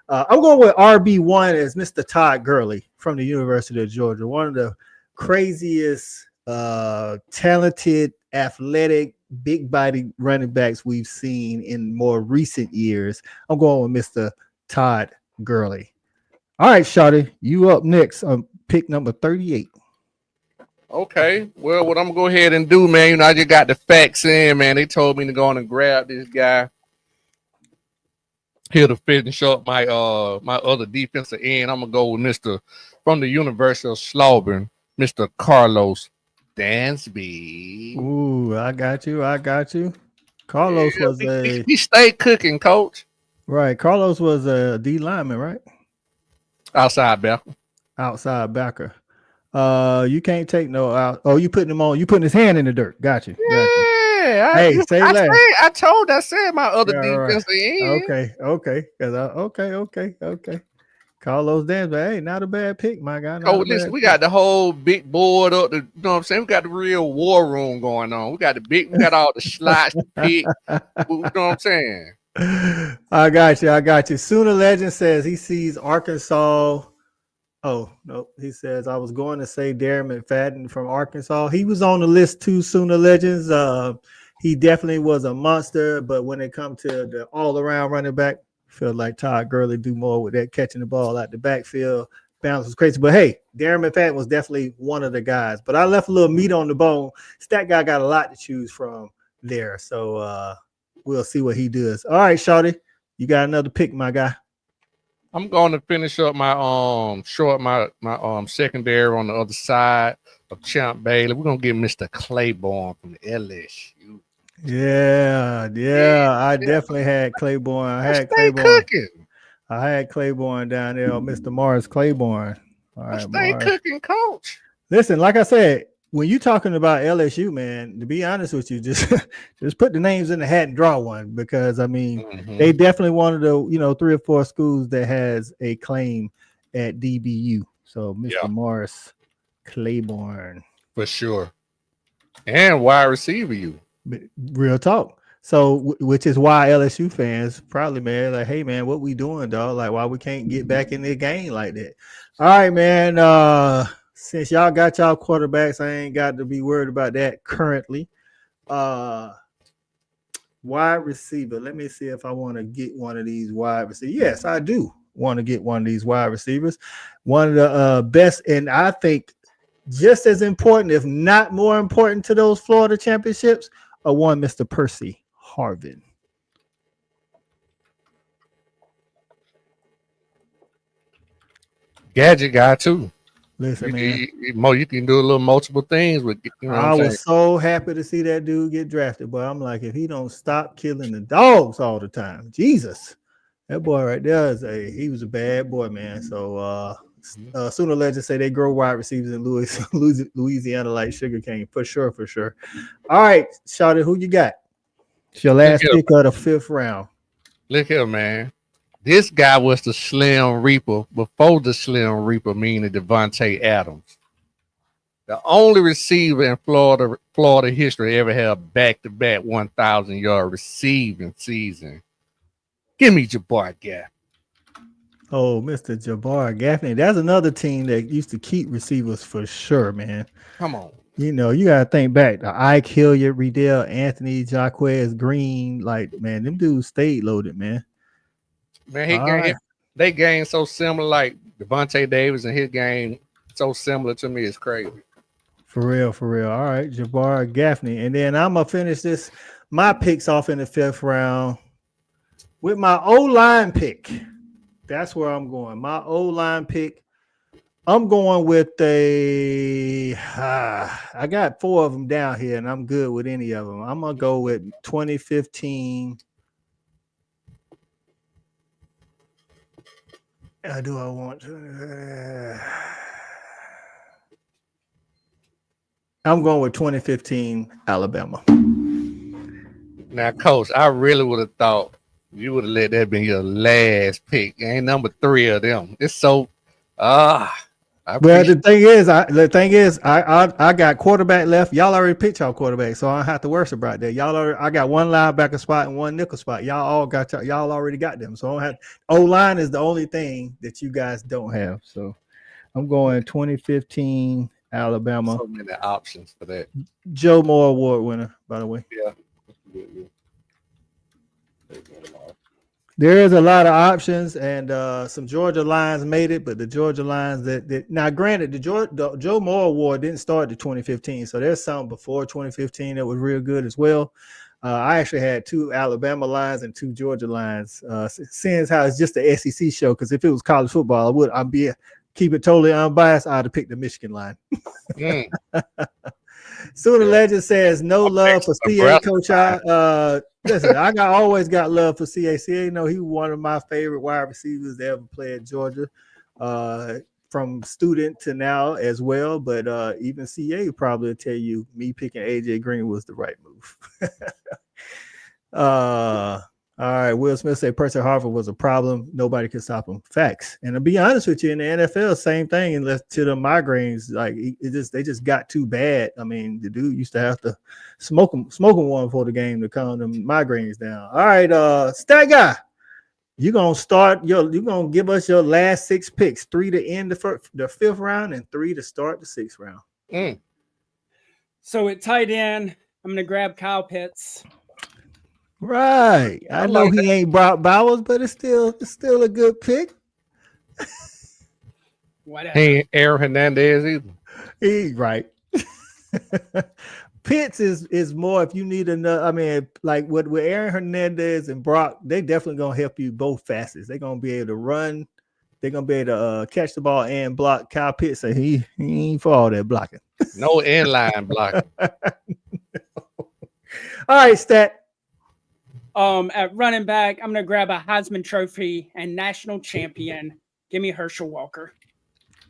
I'm going with RB1 as Mr. Todd Gurley from the University of Georgia. One of the craziest, talented, athletic, big body running backs we've seen in more recent years. I'm going with Mr. Todd Gurley. All right, Shawty, you up next on pick number 38. Okay. Well, what I'm gonna go ahead and do, man, I just got the facts in, man. They told me to go on and grab this guy here to finish up my my other defensive end. I'm gonna go with Mr. from the University of Slaughter, Mr. Carlos Dansby. Ooh, I got you. Carlos was he stayed cooking, coach. Right. Carlos was a D lineman, right? Outside backer. You can't take no out. Oh, you putting him on. You putting his hand in the dirt. Got you. Yeah. I said my other defensive end. Okay. Okay. Carlos Dansby. Hey, not a bad pick, my guy. Listen, we got the whole big board up. You know what I'm saying? We got the real war room going on. We got all the slots to pick. You know what I'm saying? I got you. Sooner Legend says he sees Arkansas. Oh, no. He says, I was going to say Darren McFadden from Arkansas. He was on the list too, Sooner Legends. He definitely was a monster, but when it comes to the all-around running back, feel like Todd Gurley do more with that catching the ball out the backfield. Balance was crazy. But, hey, Darren McFadden was definitely one of the guys. But I left a little meat on the bone. Stat guy got a lot to choose from there. So, we'll see what he does. All right, Shawty, you got another pick, my guy. I'm going to finish up my my secondary on the other side of Champ Bailey. We're gonna get Mr. Claiborne from the LSU. Yeah. I definitely had Claiborne. I had Claiborne down there. Mr. Morris Claiborne. All right, stay cooking, coach. Listen, like I said, when you're talking about LSU, man, to be honest with you, just put the names in the hat and draw one, because I mean, they definitely one of the 3 or 4 schools that has a claim at DBU. So Mr. Morris Claiborne for sure, and wide receiver, real talk. So which is why LSU fans probably, man, like, hey man, what we doing, dog? Like, why we can't get back in the game like that? All right, man. Since y'all got y'all quarterbacks, I ain't got to be worried about that currently. Wide receiver. Let me see if I want to get one of these wide receivers. Yes, I do want to get one of these wide receivers. One of the best, and I think just as important, if not more important, to those Florida championships are one Mr. Percy Harvin. Gadget guy too. Listen, man. You can do a little multiple things with. I was so happy to see that dude get drafted, but I'm like, if he don't stop killing the dogs all the time, Jesus, that boy right there he was a bad boy, man. So Sooner Legends say they grow wide receivers in Louisiana like sugarcane, for sure. All right, Shawty, who you got? It's your last pick of the 5th round. Look here, man. This guy was the Slim Reaper before the Slim Reaper, meaning Devontae Adams. The only receiver in Florida history ever had back-to-back 1,000-yard receiving season. Give me Jabbar Gaffney. Oh, Mr. Jabbar Gaffney. That's another team that used to keep receivers for sure, man. Come on. You know, you gotta think back to Ike Hilliard, Riddell, Anthony, Jaquez Green. Like, man, them dudes stayed loaded, man. Man, they game so similar, like Devontae Davis and his game so similar to me. It's crazy. For real, for real. All right, Jabbar Gaffney. And then I'm gonna finish my picks off in the 5th round with my O-line pick. That's where I'm going. My O-line pick. I'm going with I got 4 of them down here, and I'm good with any of them. I'm going to go with 2015. Do I want to? I'm going with 2015 Alabama. Now, Coach, I really would have thought you would have let that be your last pick. Ain't number 3 of them. It's so Well, the thing is, I got quarterback left. Y'all already picked y'all quarterback, so I don't have to worry about that. I got 1 linebacker spot and 1 nickel spot. Y'all already got them. So I don't have O-line is the only thing that you guys don't have. So I'm going 2015 Alabama. So many options for that. Joe Moore Award winner, by the way. Yeah. There is a lot of options, and some Georgia Lions made it, but the Georgia Lions that now, granted, the Joe Moore Award didn't start to 2015, so there's some before 2015 that was real good as well. I actually had 2 Alabama Lions and 2 Georgia Lions. Seeing how it's just the SEC show, because if it was college football, keep it totally unbiased. I'd have picked the Michigan line. Sooner Legend says no love for CA, Coach. Listen, I always got love for CA. CA, he was one of my favorite wide receivers that ever played at Georgia, from student to now as well. But even CA probably will tell you me picking AJ Green was the right move. All right, Will Smith said Percy Harvard was a problem. Nobody could stop him. Facts. And to be honest with you, in the NFL, same thing. Unless to the migraines, like they just got too bad. I mean, the dude used to have to smoking one before the game to calm them migraines down. All right, Stat Guy, you're gonna give us your last 6 picks: 3 to end the 5th round and 3 to start the 6th round. So at tight end, I'm gonna grab Kyle Pitts. Right. I know he ain't Brock Bowers, but it's still a good pick. Whatever. He ain't Aaron Hernandez either. He's right. Pitts is more if you need another. I mean, like with Aaron Hernandez and Brock, they definitely gonna help you both fastest. They're gonna be able to run. They're gonna be able to catch the ball and block. Kyle Pitts, so he ain't for all that blocking. No inline blocking. All right, Stat. At running back, I'm gonna grab a Heisman Trophy and national champion. Give me Herschel Walker.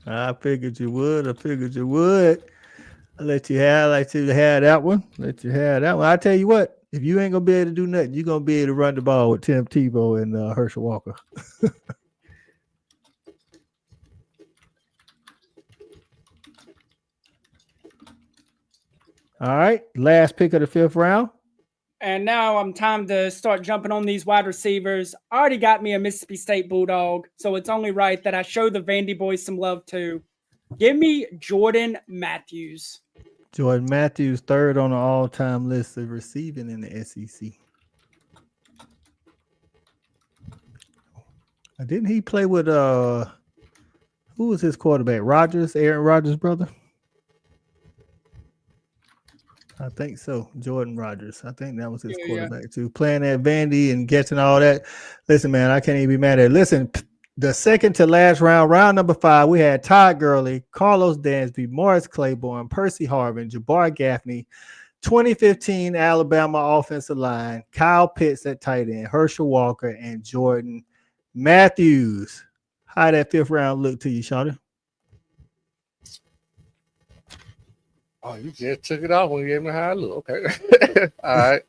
I figured you would. I'll let you have that one. I tell you what, if you ain't gonna be able to do nothing, you're gonna be able to run the ball with Tim Tebow and Herschel Walker. All right, last pick of the 5th round. And now I'm time to start jumping on these wide receivers. I already got me a Mississippi State Bulldog, so it's only right that I show the Vandy boys some love too. Give me Jordan Matthews. Jordan Matthews, 3rd on the all-time list of receiving in the SEC. Didn't he play with who was his quarterback? Aaron Rodgers' brother? I think so. Jordan Rodgers. I think that was his quarterback too. Playing at Vandy and getting all that. Listen, man, I can't even be mad at it. Listen, the second to last round, round number 5, we had Todd Gurley, Carlos Dansby, Morris Claiborne, Percy Harvin, Jabbar Gaffney, 2015 Alabama offensive line, Kyle Pitts at tight end, Herschel Walker, and Jordan Matthews. How that 5th round look to you, Shawty? Oh, you just took it off when you gave me a high look. Okay. All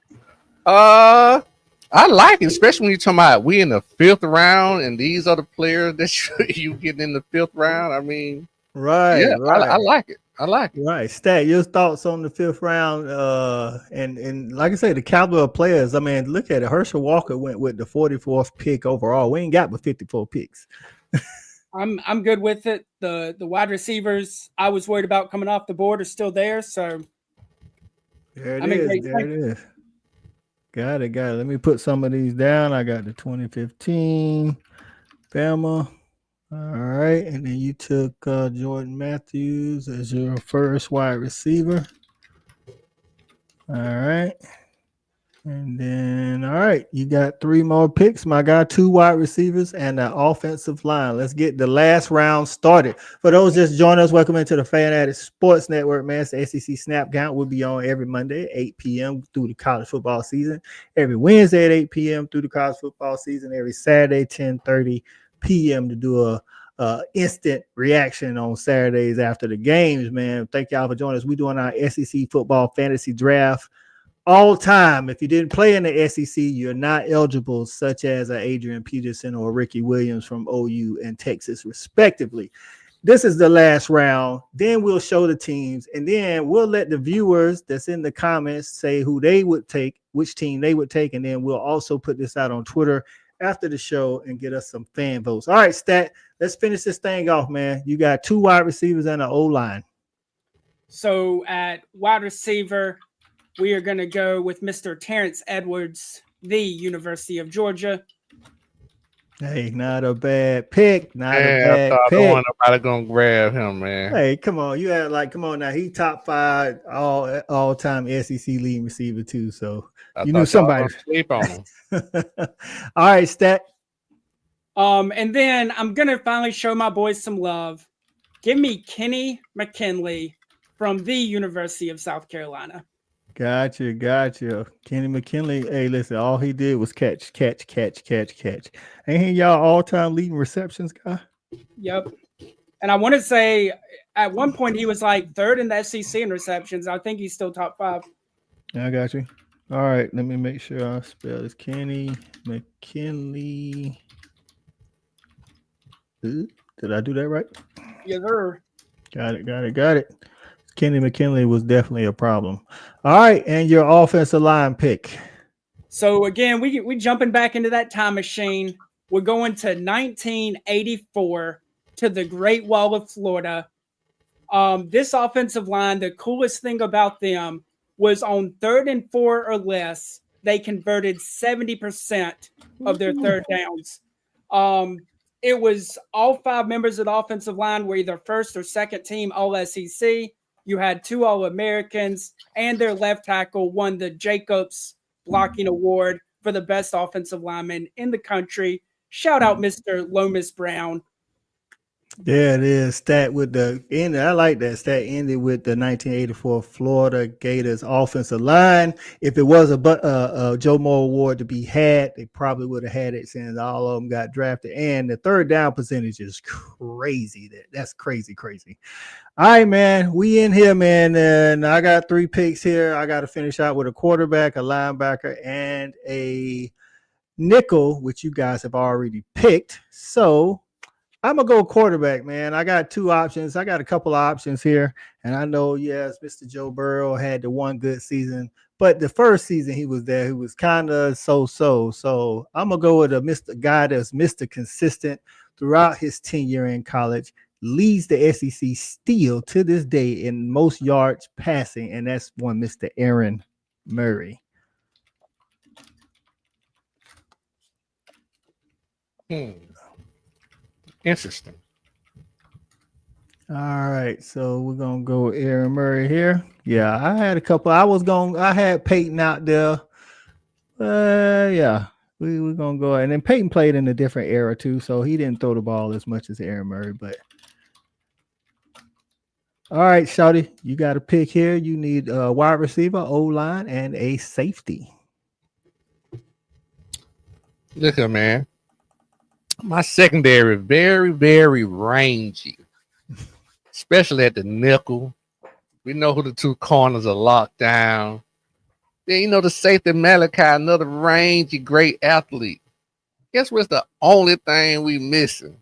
right. I like it, especially when you're talking about we in the 5th round and these are the players that you getting in the 5th round. I mean, Right, yeah, I right. like it. I like it. Right, Stat. Your thoughts on the 5th round? And like I say, the caliber of players. I mean, look at it. Herschel Walker went with the 44th pick overall. We ain't got but 54 picks. I'm good with it. The wide receivers I was worried about coming off the board are still there, so There it I'm in is. great There shape. it is. Got it. Got it. Let me put some of these down. I got the 2015 Bama. All right, and then you took Jordan Matthews as your first wide receiver. All right. And then, all right, you got 3 more picks, my guy, 2 wide receivers and an offensive line. Let's get the last round started. For those just joining us, welcome into the Fan Addict Sports Network, man. It's the SEC Snap Count. We'll be on every Monday at 8 p.m. through the college football season, every Wednesday at 8 p.m. through the college football season, every Saturday, 10:30 p.m. to do a instant reaction on Saturdays after the games, man. Thank y'all for joining us. We're doing our SEC football fantasy draft all time. If you didn't play in the SEC, you're not eligible, such as Adrian Peterson or Ricky Williams from OU and Texas, respectively. This is the last round. Then we'll show the teams, and then we'll let the viewers that's in the comments say who they would take, which team they would take, and then we'll also put this out on Twitter after the show and get us some fan votes. All right, Stat, let's finish this thing off, man. You got 2 wide receivers and an O-line. So at wide receiver, we are going to go with Mr. Terrence Edwards, the University of Georgia. Hey, not a bad pick. Not a Man, I bad thought pick. no one nobody gonna grab him, man. Hey, come on. You had come on now. He top 5 all time SEC leading receiver too. So you knew somebody. Sleep on him. All right, Stat. And then I'm going to finally show my boys some love. Give me Kenny McKinley from the University of South Carolina. Gotcha. Kenny McKinley. Hey, listen, all he did was catch. Ain't he y'all all-time leading receptions guy? Yep. And I want to say at one point he was like 3rd in the SEC in receptions. I think he's still top 5. I got you. All right, let me make sure I spell this. Kenny McKinley. Did I do that right? Yes, sir. Got it. Kenny McKinley was definitely a problem. All right, and your offensive line pick. So again, we jumping back into that time machine. We're going to 1984 to the Great Wall of Florida. This offensive line, the coolest thing about them was on 3rd and 4 or less, they converted 70% of their third downs. It was all 5 members of the offensive line were either first or second team All SEC. You had 2 All-Americans, and their left tackle won the Jacobs Blocking Award for the best offensive lineman in the country. Shout out Mr. Lomas Brown. Yeah, it is. Stat with the end. I like that. Stat ended with the 1984 Florida Gators offensive line. If it was a Joe Moore Award to be had, they probably would have had it since all of them got drafted. And the third down percentage is crazy. That's crazy. All right, man. We in here, man. And I got 3 picks here. I got to finish out with a quarterback, a linebacker, and a nickel, which you guys have already picked. So I'm going to go quarterback, man. I got 2 options. I got a couple of options here. And I know, yes, Mr. Joe Burrow had the one good season. But the first season he was there, he was kind of so-so. So I'm going to go with a Mr. guy that's Mr. Consistent throughout his tenure in college. Leads the SEC still to this day in most yards passing. And that's one Mr. Aaron Murray. Interesting. All right, so we're gonna go with Aaron Murray here. Yeah, I had a couple. I had Peyton out there. Yeah, we're gonna go. And then Peyton played in a different era too, so he didn't throw the ball as much as Aaron Murray. But all right, Shawty, you got a pick here. You need a wide receiver, O-line, and a safety. Look at man. My secondary very, very rangy, especially at the nickel. We know who the 2 corners are locked down. Then you know the safety Malachi, another rangy, great athlete. Guess what's the only thing we missing?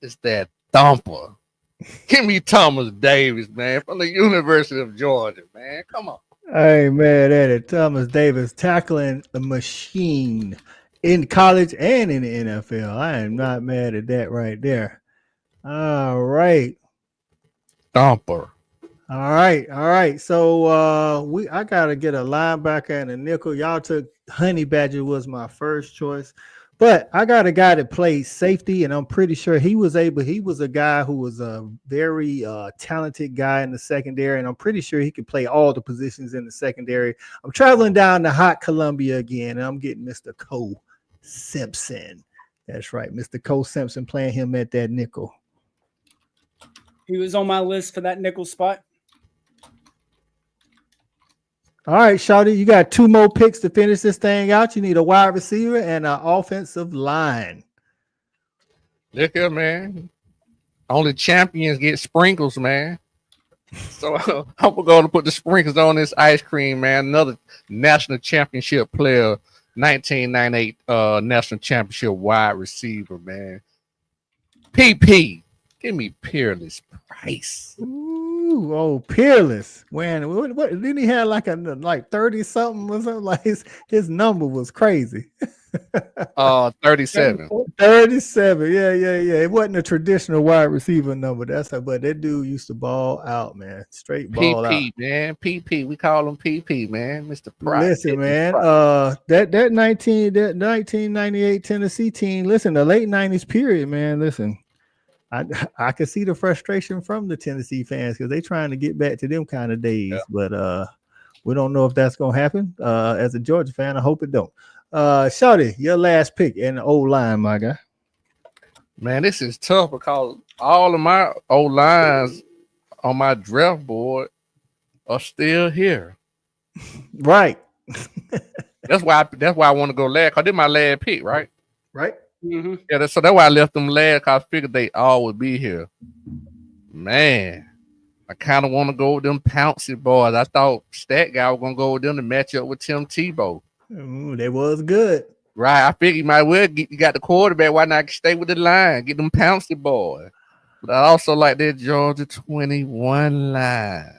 It's that thumper. Give me Thomas Davis, man, from the University of Georgia, man. Come on. I ain't mad at it. Thomas Davis tackling the machine in college and in the NFL. I am not mad at that right there. All right. Thumper. All right. So I gotta get a linebacker and a nickel. Y'all took Honey Badger was my first choice, but I got a guy that plays safety, and I'm pretty sure he was a guy who was a very talented guy in the secondary, and I'm pretty sure he could play all the positions in the secondary. I'm traveling down to hot Columbia again, and I'm getting Mr. Cole Simpson. That's right, Mr. Cole Simpson, playing him at that nickel. He was on my list for that nickel spot. All right, Shawty, you got 2 more picks to finish this thing out. You need a wide receiver and an offensive line. Look here, man. Only champions get sprinkles, man. So I'm going to put the sprinkles on this ice cream, man. Another national championship player, 1998 national championship wide receiver, man. PP. Give me Peerless Price. Ooh, oh, Peerless. Man, what didn't he have like 30 something or something? Like his number was crazy. 37. 37. Yeah. It wasn't a traditional wide receiver number. But that dude used to ball out, man. Straight ball out. PP, man. PP. We call him PP, man. Mr. Price. Listen, man. That 1998 Tennessee team. Listen, the late 90s period, man. Listen. I can see the frustration from the Tennessee fans because they're trying to get back to them kind of days, but we don't know if that's gonna happen. As a Georgia fan, I hope it don't. Shawty, your last pick in the old line, my guy. Man, this is tough because all of my old lines on my draft board are still here. Right. That's why I want to go last because this is my last pick, right? Right. Mm-hmm. Yeah, so that's why I left them last because I figured they all would be here. Man, I kind of want to go with them Pouncy boys. I thought Stat Guy was going to go with them to match up with Tim Tebow. They was good. Right, I figured you might well you got the quarterback. Why not stay with the line? Get them Pouncy boys. But I also like that Georgia 21 line.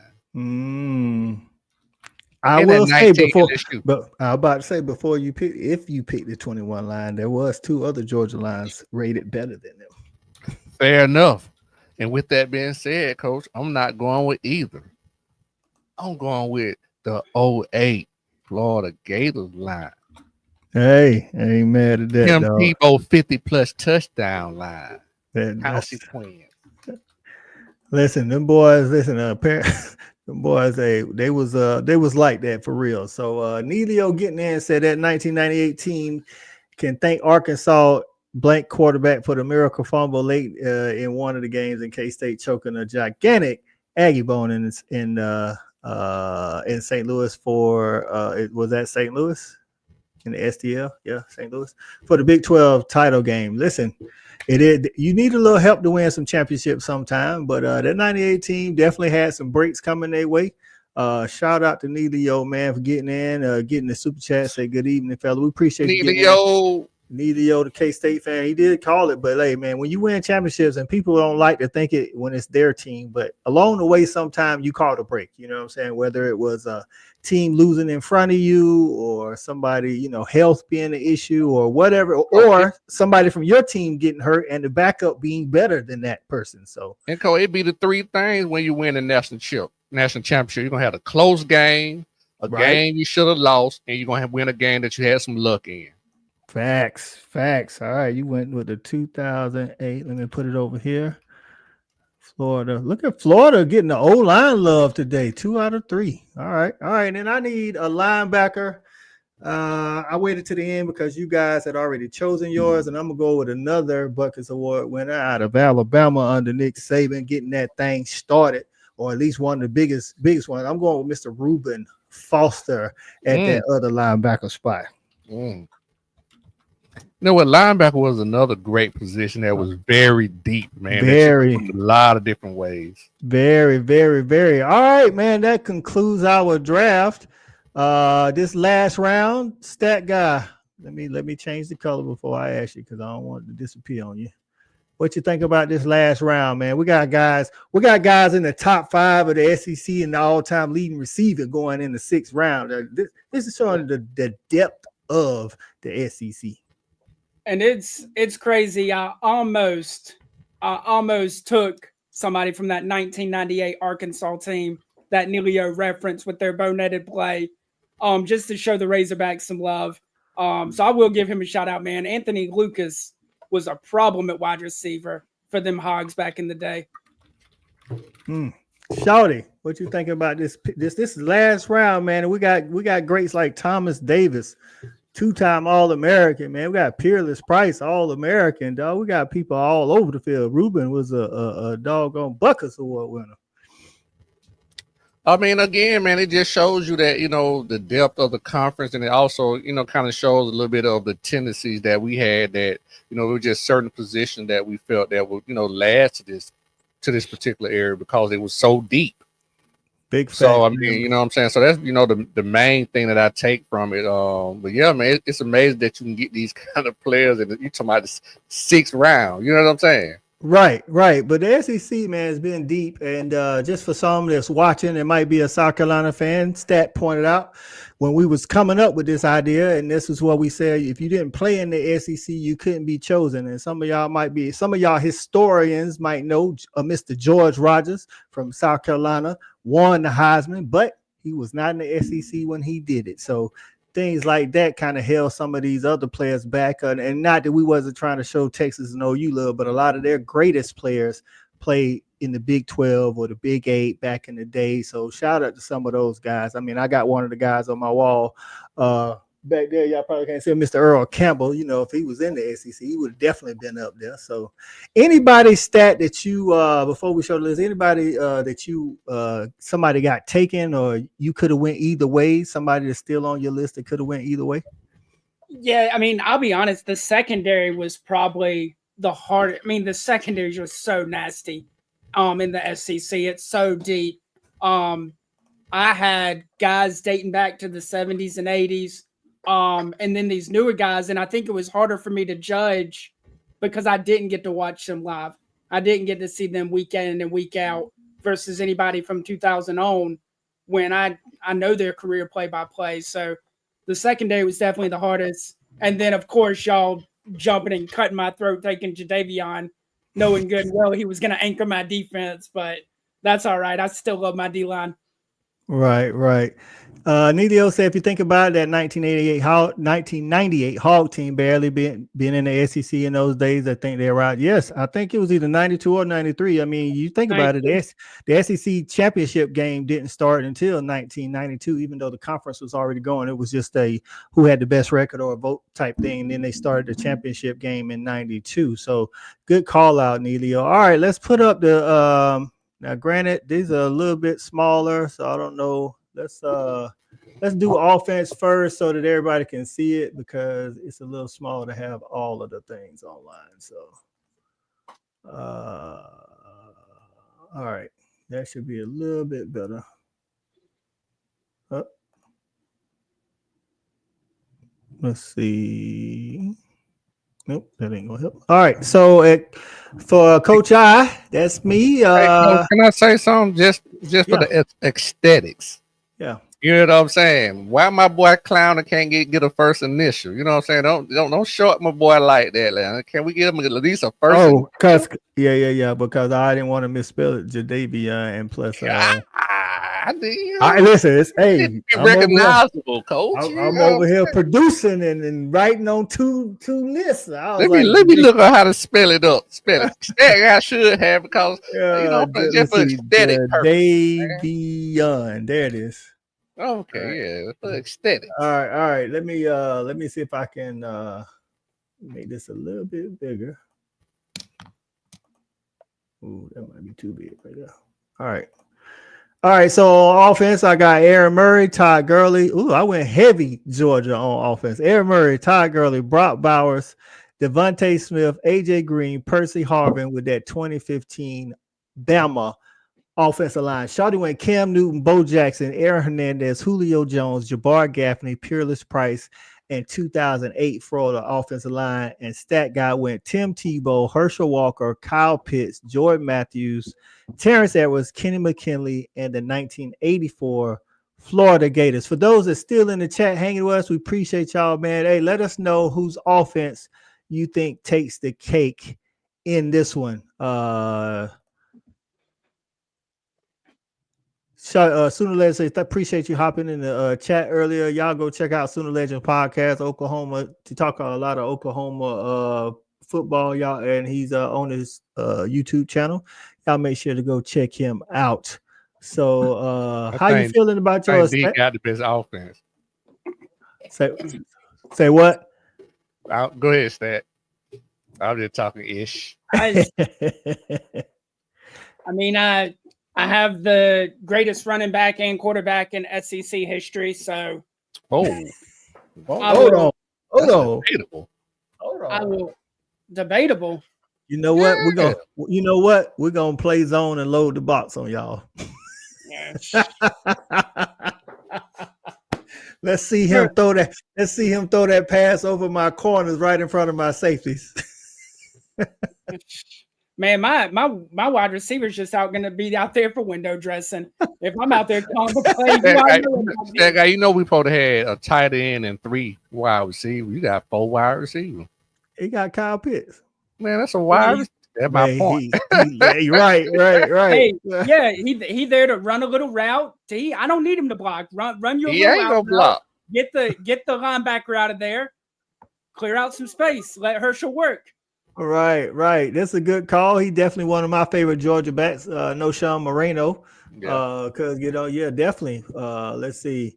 I will say before, but I was about to say before you pick, if you pick the 21 line, there was 2 other Georgia lines rated better than them. Fair enough. And with that being said, Coach, I'm not going with either. I'm going with the 08 Florida Gators line. Hey, I ain't mad at that. Tim Tebow 50+ touchdown line. Consequence. Listen, them boys. Listen, them boys, they was like that for real. So Neilio getting in and said that 1998 team can thank Arkansas blank quarterback for the miracle fumble late in one of the games in K-State choking a gigantic Aggie bone in St. Louis for was that St. Louis in the STL? Yeah, St. Louis for the Big 12 title game. Listen. You need a little help to win some championships sometime, but that 98 team definitely had some breaks coming their way. Shout out to Neilio, man, for getting in, getting the super chat. Say good evening, fella. We appreciate you. Neilio, the K-State fan, he did call it, but hey, man, when you win championships and people don't like to think it when it's their team, but along the way, sometimes you call it a break. You know what I'm saying? Whether it was a team losing in front of you or somebody, health being an issue or whatever, or somebody from your team getting hurt and the backup being better than that person. So, and it'd be the 3 things when you win a national championship. You're gonna have a close game, game you should have lost, and you're gonna win a game that you had some luck in. Facts. All right, you went with the 2008. Let me put it over here. Florida. Look at Florida getting the O-line love today. 2 out of 3. All right. And I need a linebacker. I waited to the end because you guys had already chosen yours, and I'm gonna go with another Buckets Award winner out of Alabama under Nick Saban, getting that thing started, or at least one of the biggest ones. I'm going with Mr. Reuben Foster at that other linebacker spot. You know what? Linebacker was another great position that was very deep, man. Very. A lot of different ways. Very, very, very. All right, man. That concludes our draft. This last round, stat guy. Let me change the color before I ask you because I don't want it to disappear on you. What you think about this last round, man? We got guys in the top 5 of the SEC and the all-time leading receiver going in the 6th round. This is showing the depth of the SEC. And it's crazy. I almost took somebody from that 1998 Arkansas team that Neilio referenced with their bow-netted play, just to show the Razorbacks some love. So I will give him a shout out, man. Anthony Lucas was a problem at wide receiver for them Hogs back in the day. Shawty, what you thinking about this is last round, man? And we got greats like Thomas Davis, 2-time All-American, man. We got Peerless Price, All-American, dog. We got people all over the field. Ruben was a doggone Buckers Award winner. I mean, again, man, it just shows you that, the depth of the conference, and it also, kind of shows a little bit of the tendencies that we had that, there were just certain positions that we felt that would, last to this particular area because it was so deep. Big so, fact, I mean, you know what I'm saying? So that's, the main thing that I take from it. But yeah, man, it's amazing that you can get these kind of players and you're talking about the 6th round. You know what I'm saying? Right. But the SEC, man, has been deep. And just for some that's watching, it might be a South Carolina fan. Stat pointed out when we was coming up with this idea, and this is what we said: if you didn't play in the SEC, you couldn't be chosen. And some of y'all historians might know Mr. George Rogers from South Carolina won the Heisman, but he was not in the SEC when he did it. So things like that kind of held some of these other players back. And not that we wasn't trying to show Texas and OU love, but a lot of their greatest players played in the Big 12 or the Big 8 back in the day. So shout out to some of those guys. I mean, I got one of the guys on my wall back there. Y'all probably can't see Mr. Earl Campbell. If he was in the SEC, he would have definitely been up there. So anybody stat that you, before we show the list, anybody that you, somebody got taken or you could have went either way, somebody that's still on your list that could have went either way? Yeah, I mean, I'll be honest, the secondary was probably the hardest. I mean, the secondary was so nasty in the SEC. It's so deep. I had guys dating back to the 70s and 80s. And then these newer guys, and I think it was harder for me to judge because I didn't get to watch them live. I didn't get to see them week in and week out versus anybody from 2000 on when I know their career play by play. So the secondary was definitely the hardest. And then, of course, y'all jumping and cutting my throat, taking Jadeveon, knowing good and well he was going to anchor my defense, but that's all right. I still love my D-line. Right. Nidio said, if you think about it, that 1998 Hog team barely being in the SEC in those days, I think they're right. Yes, I think it was either 92 or 93. I mean, you think about it, the SEC championship game didn't start until 1992, even though the conference was already going. It was just a who had the best record or a vote type thing. And then they started the championship game in 92. So good call out, Nidio. All right, let's put up the now, granted, these are a little bit smaller, so I don't know. Let's do offense first so that everybody can see it because it's a little small to have all of the things online. So, all right, that should be a little bit better. Let's see. Nope, that ain't gonna help. All right, so for Coach I, that's me. Can I say something just for the aesthetics? Yeah. You know what I'm saying? Why my boy Clowner can't get a first initial? You know what I'm saying? Don't short my boy like that, man. Can we give him at least a first? Oh, because because I didn't want to misspell it, Jadeveon, and plus listen, it's recognizable, Coach. I'm over here producing and writing on two lists. Let me look at how to spell it up. That guy should have because just for aesthetic purposes. Jadeveon, there it is. Okay, yeah, for aesthetic. All right. Let me see if I can make this a little bit bigger. Ooh, that might be too big right there. All right, so on offense, I got Aaron Murray, Todd Gurley. Ooh, I went heavy Georgia on offense. Aaron Murray, Todd Gurley, Brock Bowers, Devontae Smith, AJ Green, Percy Harvin with that 2015 Bama offensive line. Shawty went Cam Newton, Bo Jackson, Aaron Hernandez, Julio Jones, Jabbar Gaffney, Peerless Price, and 2008 for the offensive line. And Stat Guy went Tim Tebow, Herschel Walker, Kyle Pitts, Jordan Matthews, Terrence Edwards, Kenny McKinley, and the 1984 Florida Gators. For those that still in the chat hanging with us, we appreciate y'all, man. Hey, let us know whose offense you think takes the cake in this one. Sooner Legend says, appreciate you hopping in the chat earlier. Y'all go check out Sooner Legend podcast, Oklahoma, to talk a lot of Oklahoma football, y'all, and he's on his YouTube channel. Y'all make sure to go check him out. So how you feeling about your D got the best offense. Say what? Go ahead, Stat. I'm just talking ish. I mean, I have the greatest running back and quarterback in SEC history. So, hold on. Debatable. You know what? We're gonna play zone and load the box on y'all. Let's see him throw that. Let's see him throw that pass over my corners right in front of my safeties. Man, my wide receivers just going to be out there for window dressing. If I'm out there calling the plays, that guy, you know, we probably had a tight end and 3 wide receivers. You got 4 wide receivers. He got Kyle Pitts. Man, that's a wide receiver. That's my point. Right. Hey, yeah, he there to run a little route. I don't need him to block. Run your he ain't gonna block. Get the linebacker out of there. Clear out some space. Let Herschel work. Right. That's a good call. He definitely one of my favorite Georgia backs. No Sean Moreno. Because definitely. Let's see.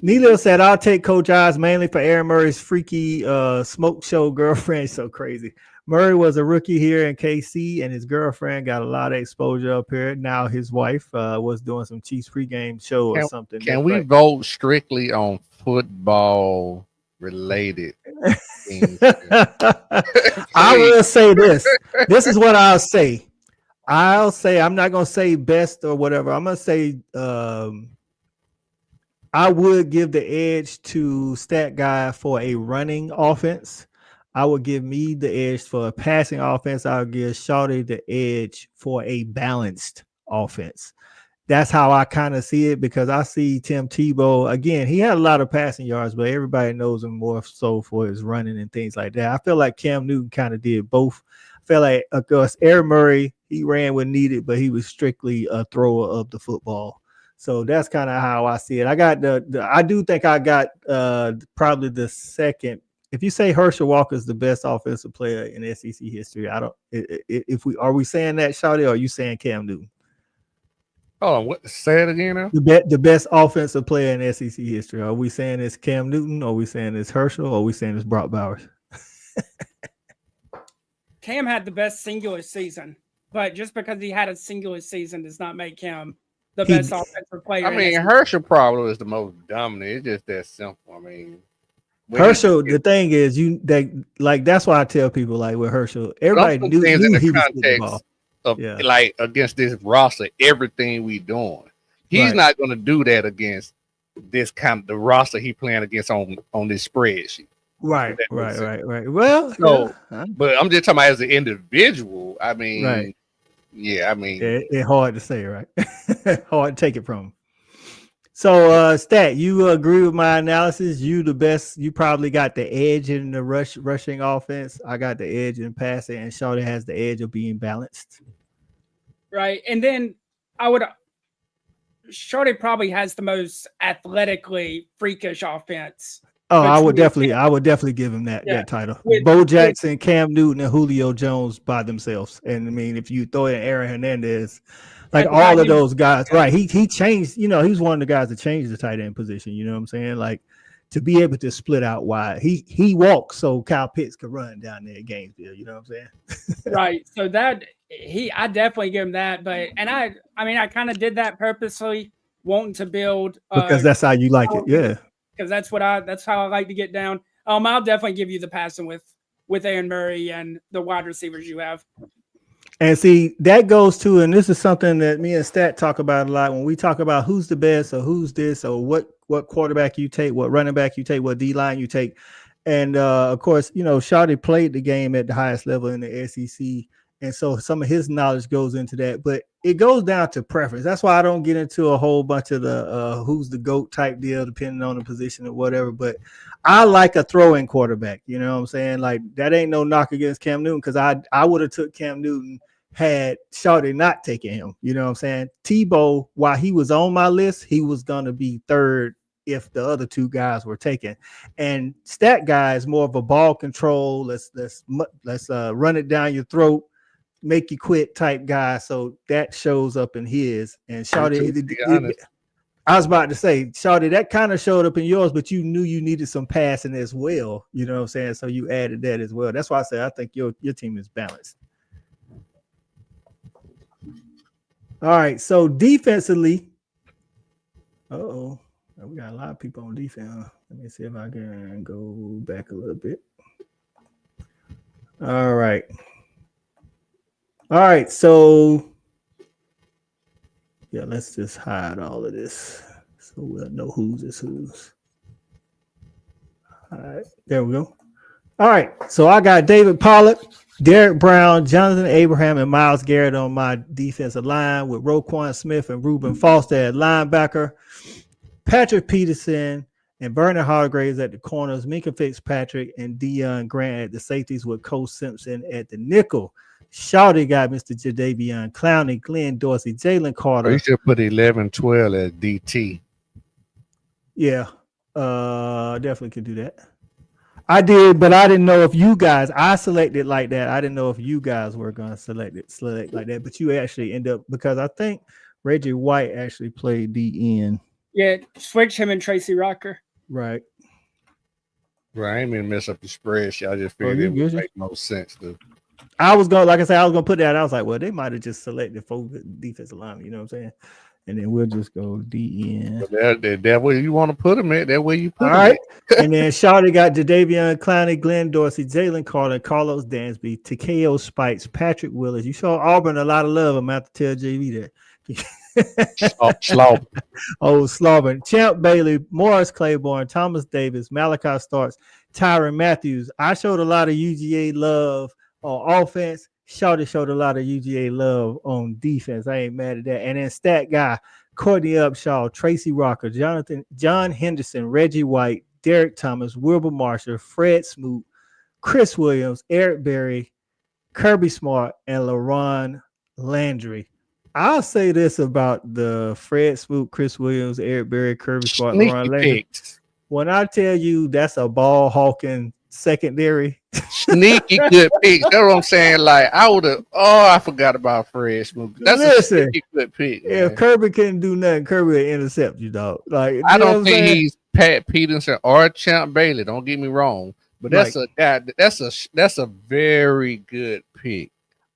Nilo said, "I'll take Coach Oz mainly for Aaron Murray's freaky smoke show girlfriend." So crazy. Murray was a rookie here in KC, and his girlfriend got a lot of exposure up here. Now his wife was doing some Chiefs pregame show or something. Can we vote strictly on football related things? I will say this. This is what I'll say. I'm not going to say best or whatever. I'm going to say I would give the edge to Stat Guy for a running offense. I would give me the edge for a passing offense. I'll give Shawty the edge for a balanced offense. That's how I kind of see it, because I see Tim Tebow, again, he had a lot of passing yards, but everybody knows him more so for his running and things like that. I feel like Cam Newton kind of did both. I feel like, of course, Aaron Murray, he ran when needed, but he was strictly a thrower of the football. So that's kind of how I see it. I do think I got probably the second. If you say Herschel Walker is the best offensive player in SEC history, are we saying that, Shawty, or are you saying Cam Newton? Oh, say it again now? The best offensive player in SEC history. Are we saying it's Cam Newton, or are we saying it's Herschel, or are we saying it's Brock Bowers? Cam had the best singular season, but just because he had a singular season does not make him the best offensive player. I mean, Herschel probably is the most dominant. It's just that simple. I mean, Herschel, the thing is, that's why I tell people, like, with Herschel, everybody knew he was the ball. Like, against this roster, everything we doing, he's not going to do that against this kind of the roster he playing against on this spreadsheet. Right. Well, but I'm just talking about as an individual. I mean, it's hard to say, right? Hard to take it from him. So, Stat, you agree with my analysis? You the best. You probably got the edge in the rushing offense. I got the edge in passing, and Shawty has the edge of being balanced. Right, and then Shawty probably has the most athletically freakish offense. Oh, I would definitely give him that title. Bo Jackson, Cam Newton, and Julio Jones by themselves. And I mean, if you throw in Aaron Hernandez. Like all of those guys, right? He changed. You know, he's one of the guys that changed the tight end position. You know what I'm saying? Like, to be able to split out wide, he walks so Kyle Pitts could run down there at Gainesville. You know what I'm saying? Right. So I definitely give him that. But I kind of did that purposely, wanting to build because that's how you like it, yeah. Because that's how I like to get down. I'll definitely give you the passing with Aaron Murray and the wide receivers you have. And see, that goes to, and this is something that me and Stat talk about a lot when we talk about who's the best or who's this or what quarterback you take, what running back you take, what D line you take. And of course, Shawty played the game at the highest level in the SEC. And so some of his knowledge goes into that, but it goes down to preference. That's why I don't get into a whole bunch of the who's the GOAT type deal, depending on the position or whatever. But I like a throwing quarterback. You know what I'm saying? Like that ain't no knock against Cam Newton because I would have took Cam Newton had Shawty not taken him. You know what I'm saying? Tebow, while he was on my list, he was going to be third if the other two guys were taken. And Stat guy is more of a ball control. Let's run it down your throat, make you quit type guy. So that shows up in his. And Shawty, I was about to say, Shawty, that kind of showed up in yours, but you knew you needed some passing as well. You know what I'm saying? So you added that as well. That's why I say I think your team is balanced. All right, so defensively, we got a lot of people on defense. Let me see if I can go back a little bit. All right, so yeah, let's just hide all of this so we'll know whose is whose. All right, there we go. All right, so I got David Pollack, Derek Brown, Jonathan Abraham, and Myles Garrett on my defensive line with Roquan Smith and Reuben Foster at linebacker, Patrick Peterson and Vernon Hargraves at the corners, Minka Fitzpatrick and Deion Grant at the safeties with Cole Simpson at the nickel. Shawty got Mr. Jadeveon Clowney, Glenn Dorsey, Jalen Carter. You should put 11-12 at DT. Yeah, definitely could do that. I did, but I didn't know if you guys, I selected like that. I didn't know if you guys were going to select like that, but you actually end up, because I think Reggie White actually played DN. Yeah, switch him and Tracy Rocker. Right. Right, I ain't mean to mess up the spreadsheet. I just figured it would make no sense to. I was going to put that. I was like, well, they might have just selected 4 defensive linemen, you know what I'm saying? And then we'll just go DN. That way you want to put them at. That way you put them. All right. And then Shawty got Jadeveon Clowney, Glenn Dorsey, Jalen Carter, Carlos Dansby, Takeo Spikes, Patrick Willis. You show Auburn a lot of love. I'm going to have to tell JV that. Slaughter. Oh, Slaughter. Champ Bailey, Morris Claiborne, Thomas Davis, Malachi Starks, Tyron Matthews. I showed a lot of UGA love on offense. Shawty showed a lot of UGA love on defense. I ain't mad at that. And then Stat guy, Courtney Upshaw, Tracy Rocker, John Henderson, Reggie White, Derek Thomas, Wilbur Marshall, Fred Smoot, Chris Williams, Eric Berry, Kirby Smart, and LaRon Landry. I'll say this about the Fred Smoot, Chris Williams, Eric Berry, Kirby Smart, LaRon Landry. When I tell you that's a ball hawking secondary. Sneaky good pick. That's what I'm saying. Like I would have. Oh, I forgot about Fred Smoot. That's a sneaky good pick. If Kirby couldn't do nothing, Kirby would intercept you, dog. Like I don't think he's Pat Peterson or Champ Bailey. Don't get me wrong, but that's a guy. That's a very good pick.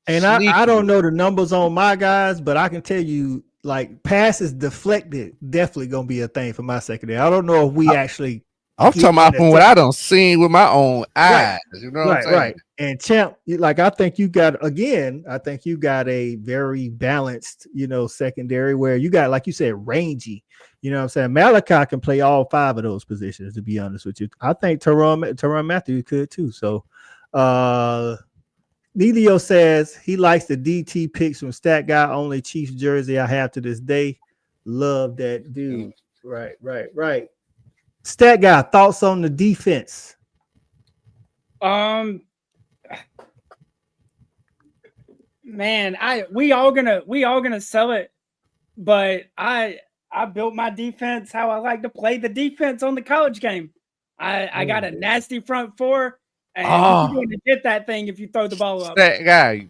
And I don't know the numbers on my guys, but I can tell you, like passes deflected, definitely gonna be a thing for my secondary. I don't know if we actually. I'm talking about from what I done seen with my own eyes. You know what I'm saying? Right. And Champ, like I think you got a very balanced, secondary where you got, like you said, rangy. You know what I'm saying? Malachi can play all 5 of those positions, to be honest with you. I think Teron Matthews could too. So Nelio says he likes the DT picks from Stat Guy, only Chiefs jersey I have to this day. Love that dude. Right. Stat Guy, thoughts on the defense? Man, we all gonna sell it, but I built my defense how I like to play the defense on the college game. I got a nasty front 4, and you're going to get that thing if you throw the ball up. That guy,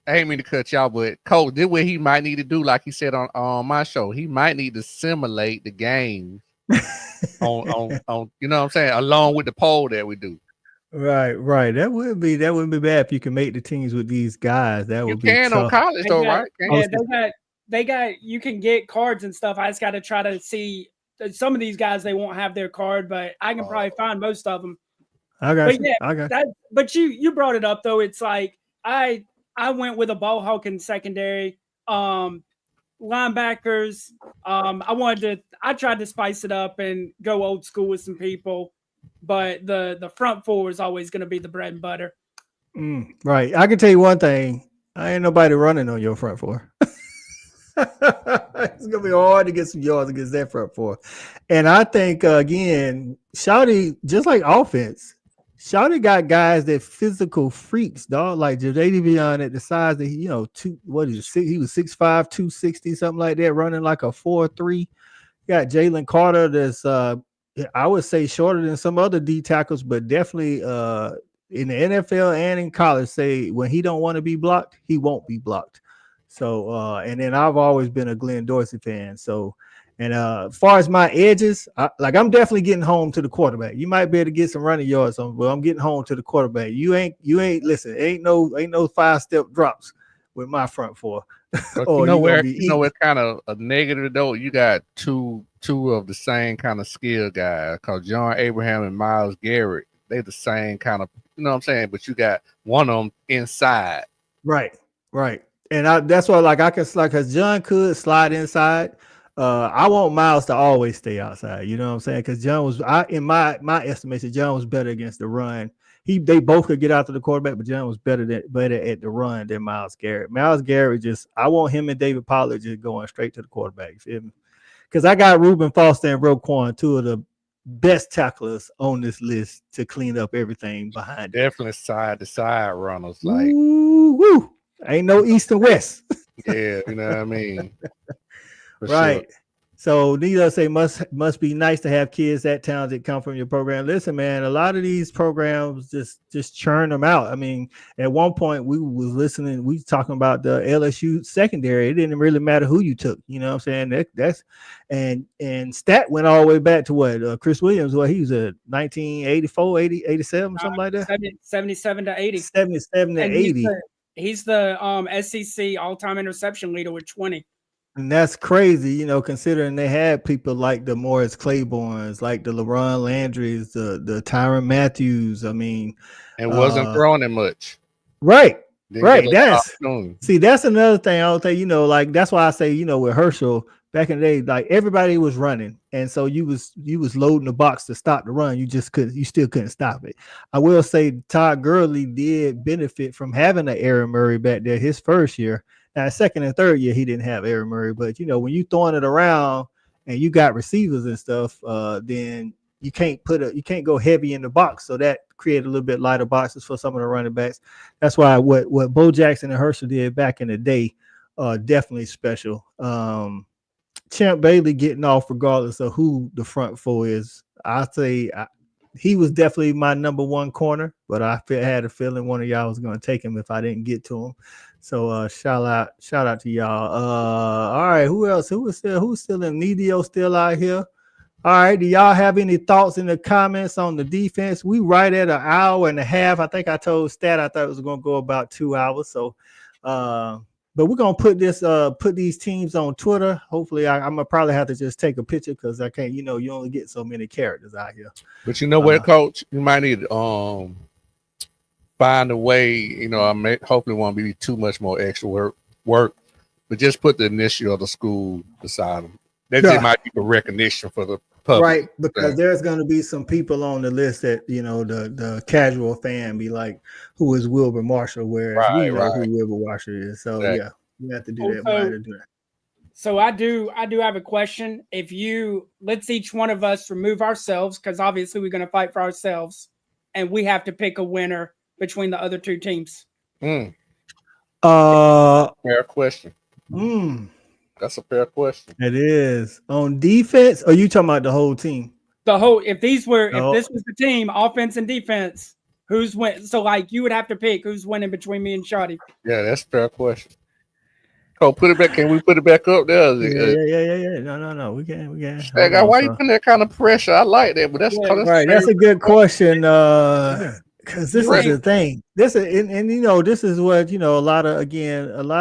I ain't mean to cut y'all, but Coach, this what he might need to do, like he said on my show. He might need to simulate the game. on you know what I'm saying, along with the poll that we do. Right. That wouldn't be bad if you can make the teams with these guys. That would be tough. On college though, right? Yeah, they got you can get cards and stuff. I just got to try to see some of these guys. They won't have their card, but I can probably find most of them. I got you. But you brought it up though. It's like I I went with a ball hawking secondary. Linebackers. I tried to spice it up and go old school with some people, but the front four is always going to be the bread and butter. Right. I can tell you one thing. I ain't nobody running on your front four. It's gonna be hard to get some yards against that front four. And I think again, Shawty, just like offense, Shawty got guys that physical freaks, dog. Like Jadavion Beyond at the size that he was 6'5", 260, something like that, running like a 4.3. Got Jalen Carter that's I would say shorter than some other D tackles, but definitely in the NFL and in college, say when he don't want to be blocked, he won't be blocked. So and then I've always been a Glenn Dorsey fan. So and as far as my edges, I'm definitely getting home to the quarterback. You might be able to get some running yards on, but I'm getting home to the quarterback. You ain't listen, ain't no 5-step drops with my front four. You know what's kind of a negative though? You got two of the same kind of skill guys, called John Abraham and Myles Garrett. They the same kind of, you know what I'm saying? But you got one of them inside. Right. And that's why, because John could slide inside. I want Myles to always stay outside. You know what I'm saying? Because John was, in my estimation, John was better against the run. They both could get out to the quarterback, but John was better at the run than Myles Garrett. Myles Garrett I want him and David Pollard just going straight to the quarterback. You feel me? Because I got Reuben Foster and Roquan, two of the best tacklers on this list to clean up everything behind. Definitely side to side runners, like woo. Ain't no east and west. Yeah, you know what I mean. Right. Sure. So needless to say, must be nice to have kids that talented come from your program. Listen, man, a lot of these programs just churn them out. I mean, at one point we was talking about the LSU secondary. It didn't really matter who you took. You know what I'm saying? That's and stat went all the way back to what Chris Williams. He was a 1984, 80, 87, something like that. 77 to 80. 77 to 80. He's the SEC all-time interception leader with 20. And that's crazy, considering they had people like the Morris Claibornes, like the LaRon Landrys, the Tyrann Matthews. I mean, and wasn't throwing it much. Right. That's another thing. I don't think, that's why I say, with Herschel back in the day, like everybody was running. And so you was loading the box to stop the run. You still couldn't stop it. I will say Todd Gurley did benefit from having an Aaron Murray back there his first year. Now, second and third year, he didn't have Aaron Murray, but when you throwing it around and you got receivers and stuff, then you can't go heavy in the box. So that created a little bit lighter boxes for some of the running backs. That's why what Bo Jackson and Herschel did back in the day, definitely special. Champ Bailey getting off regardless of who the front four is. I say he was definitely my number one corner, but I had a feeling one of y'all was going to take him if I didn't get to him. So shout out to y'all. All right, who else? Who's still in Nidio still out here? All right, do y'all have any thoughts in the comments on the defense? We right at an hour and a half. I think I told Stat I thought it was going to go about 2 hours. So but we're gonna put these teams on Twitter. Hopefully, I'm gonna probably have to just take a picture because I can't. You only get so many characters out here. But what, Coach? You might need find a way. Hopefully, it won't be too much more extra work. But just put the initial of the school beside them. That just might be the recognition for the public. Right, because there's going to be some people on the list that the casual fan be like, "Who is Wilbur Marshall?" Whereas we know who Wilbur Marshall is. So you have to do that. To do that. So I do have a question. Let's each one of us remove ourselves, because obviously we're going to fight for ourselves, and we have to pick a winner between the other two teams. Fair question. That's a fair question. It is. On defense, are you talking about the whole team? If this was the team, offense and defense, who's win? So you would have to pick who's winning between me and Shotty. Yeah, that's a fair question. Oh, put it back. Can we put it back up there? Yeah. No. We can. Why you putting that kind of pressure? I like that, but that's right. That's a good question. Because this is the thing. This is this is what a lot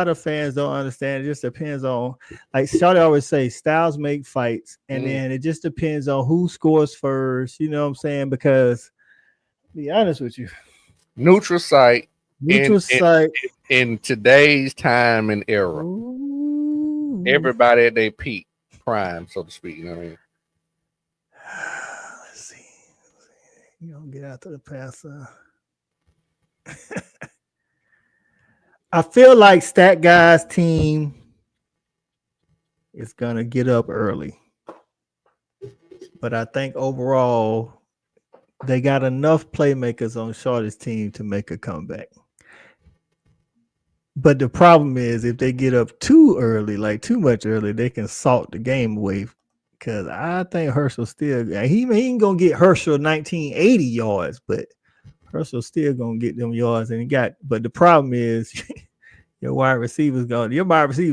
of fans don't understand. It just depends on, like Shawty always say, styles make fights, and then it just depends on who scores first. You know what I'm saying? Because, to be honest with you, neutral site which was like in today's time and era, everybody at their peak prime, so to speak. You know what I mean? Let's see. You don't get out to the pass. I feel like Stat Guy's team is gonna get up early, but I think overall they got enough playmakers on Shorty's team to make a comeback. But the problem is if they get up too early, like too much early, they can salt the game away. Because I think Herschel still he ain't gonna get Herschel 1980 yards, but Herschel still gonna get them yards. And but the problem is your wide receivers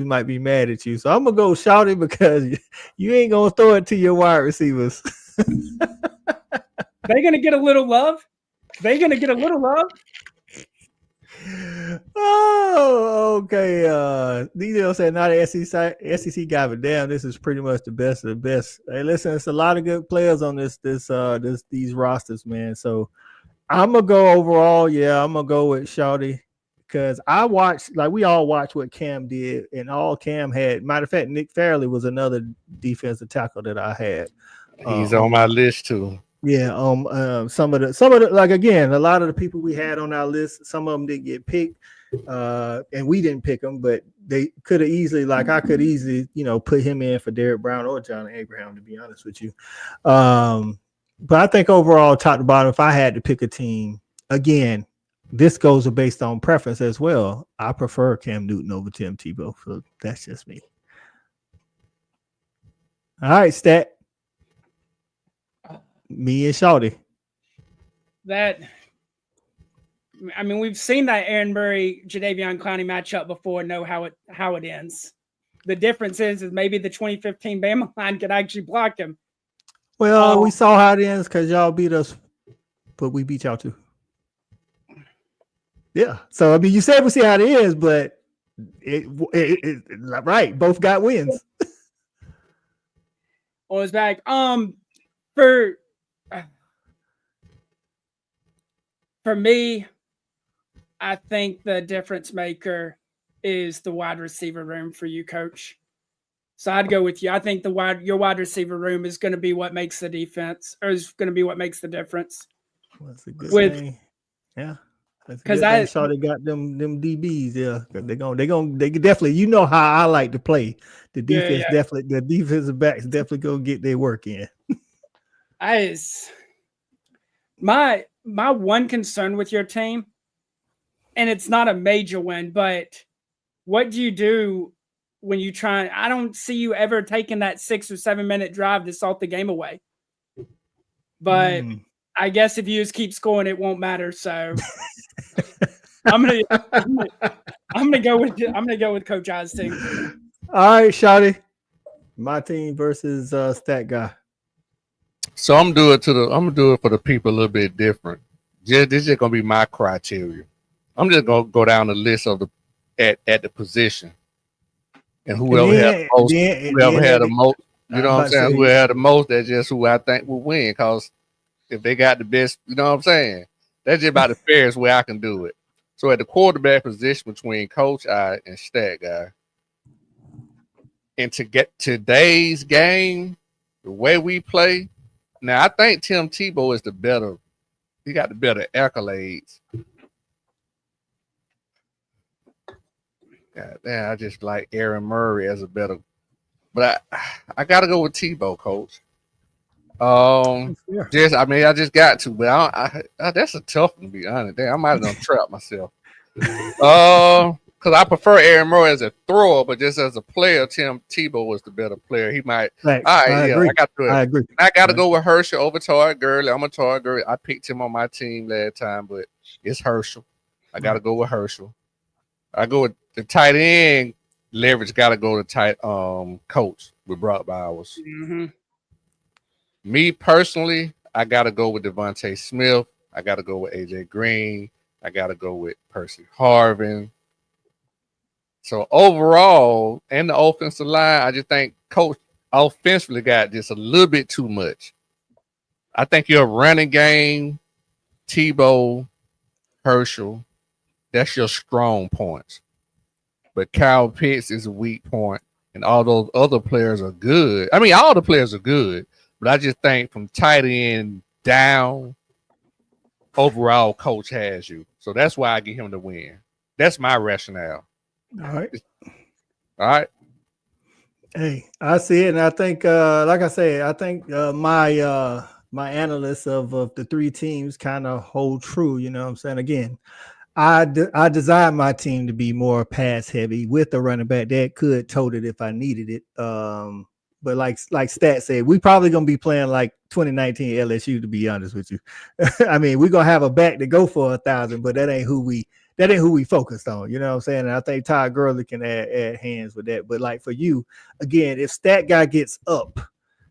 might be mad at you. So I'm gonna go shout it because you ain't gonna throw it to your wide receivers. They're gonna get a little love. Oh, okay. DJ said not an SEC guy, but damn, this is pretty much the best of the best. Hey, listen, it's a lot of good players on these rosters, man. So I'm gonna go overall. Yeah, I'm gonna go with Shawty because we all watched what Cam did, and all Cam had. Matter of fact, Nick Fairley was another defensive tackle that I had. He's on my list too. Yeah, some of the like again, a lot of the people we had on our list, some of them didn't get picked, and we didn't pick them, but they could have easily, I could easily, put him in for Derek Brown or John Abraham, to be honest with you. But I think overall, top to bottom, if I had to pick a team, again, this goes based on preference as well. I prefer Cam Newton over Tim Tebow, so that's just me. All right, Stat. Me and Shawty. We've seen that Aaron Murray, Jadeveon Clowney matchup before, know how it ends. The difference is maybe the 2015 Bama line could actually block him. Well, we saw how it ends because y'all beat us, but we beat y'all too. Yeah. So you said we see how it is, but it right. Both got wins. On his back. For me, I think the difference maker is the wide receiver room for you, Coach. So I'd go with you. I think your wide receiver room is going to be what makes the defense, or is going to be what makes the difference. That's a good thing. Yeah. Because I saw they got them DBs. Yeah, they definitely. You know how I like to play. The defense definitely. The defensive backs definitely go get their work in. My one concern with your team, and it's not a major one, but what do you do when you try? I don't see you ever taking that 6 or 7 minute drive to salt the game away. But I guess if you just keep scoring, it won't matter. So I'm gonna go with Coach I's team. All right, Shawty. My team versus Stat Guy. So I'm gonna do it for the people a little bit different. This is gonna be my criteria. I'm just gonna go down the list of at the position, and whoever had the most, you know what I'm saying? Whoever had the most, that's just who I think will win. Because if they got the best, you know what I'm saying? That's just about the fairest way I can do it. So at the quarterback position between Coach I and Stat Guy, and to get today's game, the way we play. Now, I think Tim Tebow is he got the better accolades. God damn, I just like Aaron Murray as a better, but I got to go with Tebow, Coach. I just got to, but that's a tough one, to be honest. Damn, I might have done trap myself. Because I prefer Aaron Murray as a thrower, but just as a player, Tim Tebow was the better player. He might. Right. I agree. I agree. I got to go with Herschel over Todd Gurley. I'm a Todd Gurley. I picked him on my team last time, but it's Herschel. I got to go with Herschel. I go with the tight end leverage. Got to go to tight coach with Brock Bowers. Mm-hmm. Me personally, I got to go with Devontae Smith. I got to go with AJ Green. I got to go with Percy Harvin. So overall, and the offensive line, I just think Coach offensively got just a little bit too much. I think your running game, Tebow, Herschel, That's your strong points. But Kyle Pitts is a weak point, and all those other players are good. I mean, all the players are good, but I just think from tight end down, overall, coach has you. So that's why I get him to win. That's my rationale. All right. All right. Hey, I see it, and I think, like I said, I think my analysts of the three teams kind of hold true. You know what I'm saying? Again, I designed my team to be more pass heavy with a running back that could tote it if I needed it. But like Stat said, we probably gonna be playing like 2019 LSU, to be honest with you. I mean, we're gonna have a back to go for 1,000, but that ain't who we focused on. You know what I'm saying? And I think Todd Gurley can add hands with that. But like for you, again, if Stat guy gets up,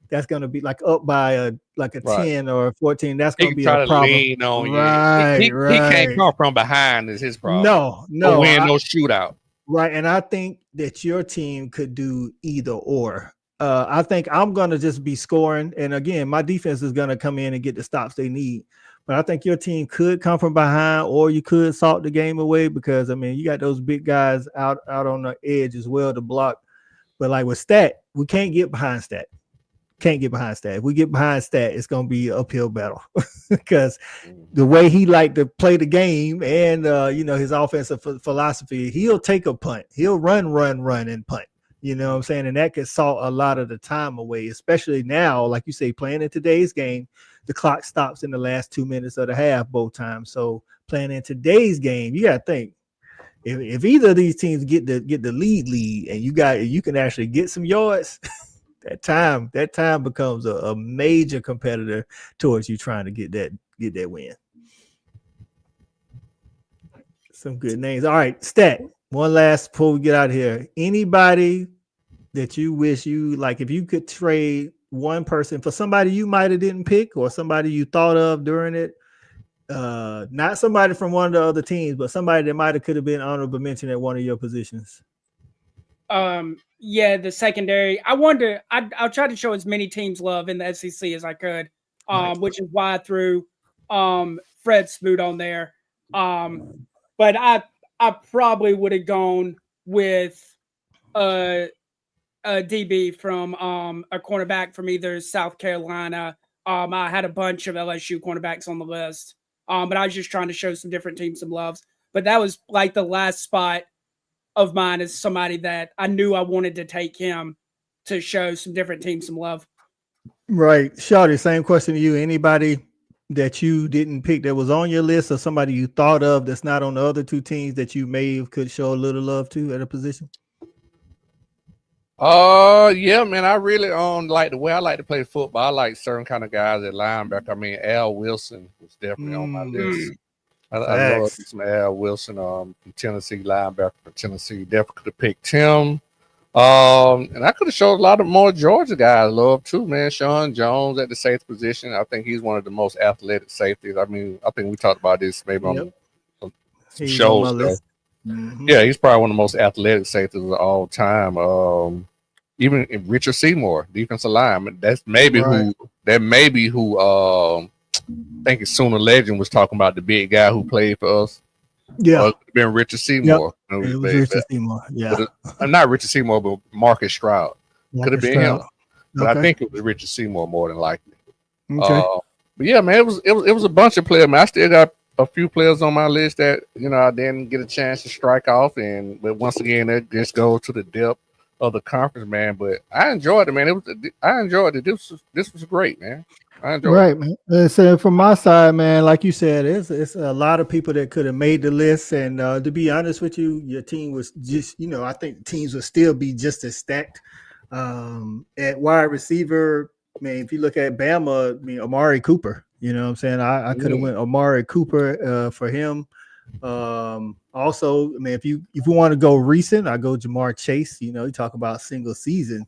that's gonna be like up by a Right. 10 or 14. That's He gonna can be try a to problem. lean on Right, you. He can't right. come from behind is his problem. No, Or win no shootout. right. And I think that your team could do either or. I think I'm gonna just be scoring, and again, my defense is gonna come in and get the stops they need. But I think your team could come from behind, or you could salt the game away because I mean you got those big guys out on the edge as well to block. But like with Stat, we can't get behind Stat. Can't get behind Stat. If we get behind Stat, it's gonna be an uphill battle because the way he like to play the game and his offensive philosophy, he'll take a punt, he'll run and punt. You know what I'm saying? And that could salt a lot of the time away, especially now, like you say, playing in today's game, the clock stops in the last 2 minutes of the half both times. So playing in today's game, you got to think if either of these teams get the lead, and you can actually get some yards, that time becomes a major competitor towards you trying to get that win. Some good names. All right, Stat. One last before we get out of here. Anybody that you wish you like, if you could trade one person for somebody you might have didn't pick or somebody you thought of during it, not somebody from one of the other teams, but somebody that might have could have been honorable mention at one of your positions. Yeah, the secondary. I'll try to show as many teams love in the SEC as I could, Right. which is why I threw Fred Smoot on there. But I probably would have gone with a DB from a cornerback from either South Carolina. I had a bunch of LSU cornerbacks on the list, but I was just trying to show some different teams some loves. But that was like the last spot of mine is somebody that I knew I wanted to take him to show some different teams some love. Right. Shawty, same question to you. Anybody that you didn't pick that was on your list or somebody you thought of that's not on the other two teams that you may could show a little love to at a position? Yeah, man. I really like the way I like to play football. I like certain kind of guys at linebacker. I mean, Al Wilson was definitely on my list. I love some Al Wilson, from Tennessee, linebacker from Tennessee. Definitely could have picked him. And I could have showed a lot of more Georgia guys love too, man. Sean Jones at the safety position. I think he's one of the most athletic safeties. I mean, I think we talked about this maybe on some shows. Yeah, he's probably one of the most athletic safeties of all time. Even Richard Seymour, defensive lineman. That's maybe who. I think it's Sooner Legend was talking about the big guy who played for us. Yeah, it could have been Richard Seymour. Yep. It was Richard Seymour. Yeah, not Richard Seymour, but Marcus Stroud. Could have been him, but I think it was Richard Seymour more than likely. Okay. But yeah, man, it was a bunch of players. Man, I still got a few players on my list that I didn't get a chance to strike off, but once again, it just goes to the depth of the conference, man. But I enjoyed it, man. I enjoyed it. This was great, man. I enjoyed it. Man. So from my side, man, like you said, it's a lot of people that could have made the list. And to be honest with you, your team was just, I think teams would still be just as stacked. At wide receiver, man, if you look at Bama, I mean, Amari Cooper, you know what I'm saying? I could have went Amari Cooper for him. Also, I mean, if you want to go recent, I go Jamar Chase. You talk about single season.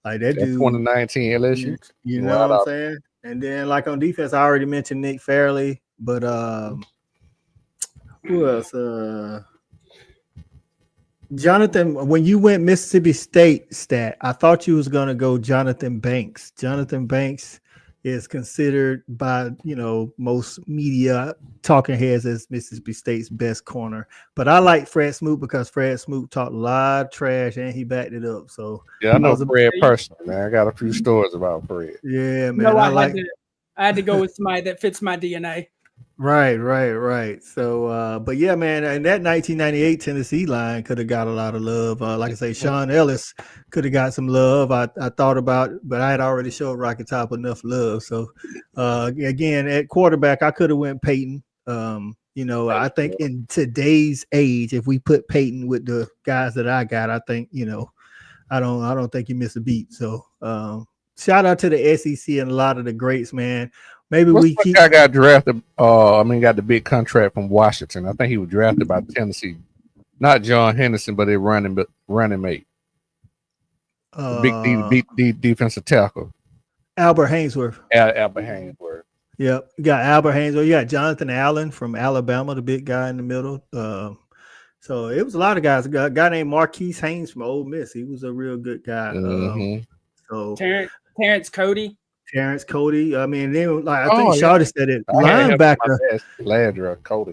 Like that dude, 2019 LSU. You know what I'm saying? And then, like on defense, I already mentioned Nick Fairley, but who else? Jonathan, when you went Mississippi State, Stat, I thought you was gonna go Jonathan Banks. Jonathan Banks is considered by most media talking heads as Mississippi State's best corner. But I like Fred Smoot because Fred Smoot talked a lot of trash and he backed it up. So Yeah, I know Fred personally, man. I got a few stories about Fred. yeah, man. No, I had to go with somebody that fits my DNA. Right. So, but yeah, man, and that 1998 Tennessee line could have got a lot of love. Like I say, Sean Ellis could have got some love. I thought about, but I had already showed Rocky Top enough love. So, again, at quarterback, I could have went Peyton. I think in today's age, if we put Peyton with the guys that I got, I think I don't think you miss a beat. So, shout out to the SEC and a lot of the greats, man. Maybe we keep. I got drafted. Got the big contract from Washington. I think he was drafted by Tennessee, not John Henderson, but a running mate. Big defensive tackle, Albert Hainsworth. Albert Hainsworth. Yep, you got Albert Hainsworth. You got Jonathan Allen from Alabama, the big guy in the middle. So it was a lot of guys. A guy named Marquise Haynes from Ole Miss. He was a real good guy. So Terrence Cody. I mean, I think Shawty said it.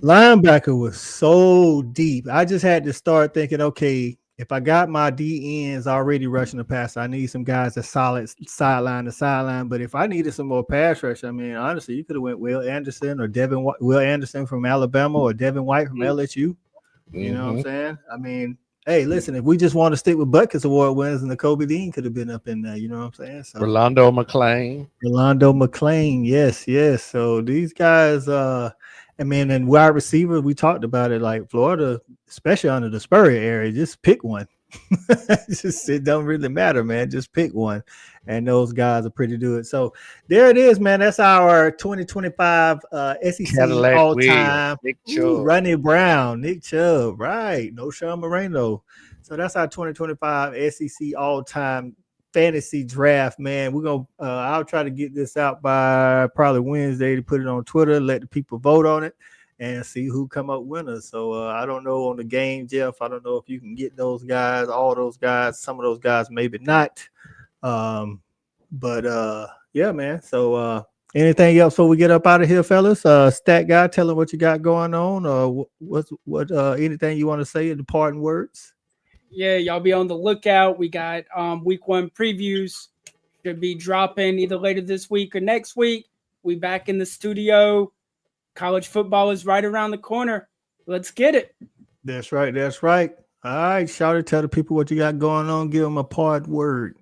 Linebacker was so deep. I just had to start thinking, okay, if I got my D ends already rushing the pass, I need some guys that's solid sideline to sideline. But if I needed some more pass rush, I mean, honestly, you could have went Will Anderson or Will Anderson from Alabama or Devin White from LSU. You know what I'm saying? I mean, hey, listen, if we just want to stick with Butkus Award winners, and the Kobe Dean could have been up in there, you know what I'm saying? So Rolando McClain, yes. So these guys, and wide receiver, we talked about it, like Florida, especially under the Spurrier area, just pick one. It don't really matter, man. Just pick one, and those guys are pretty good. So there it is, man. That's our 2025 SEC Cadillac all-time Ronnie Brown, Nick Chubb, right? No Sean Moreno. So that's our 2025 SEC all-time fantasy draft, man. We're gonna I'll try to get this out by probably Wednesday to put it on Twitter, let the people vote on it and see who come up winners. So I don't know on the game, Jeff. I don't know if you can get those guys, all those guys, some of those guys, maybe not. But yeah, man. So anything else before we get up out of here, fellas? Stat guy, tell them what you got going on, or what anything you want to say in the parting words? Yeah, y'all be on the lookout. We got week 1 previews should be dropping either later this week or next week. We back in the studio. College football is right around the corner. Let's get it. That's right. All right, shout out, tell the people what you got going on. Give them a part word.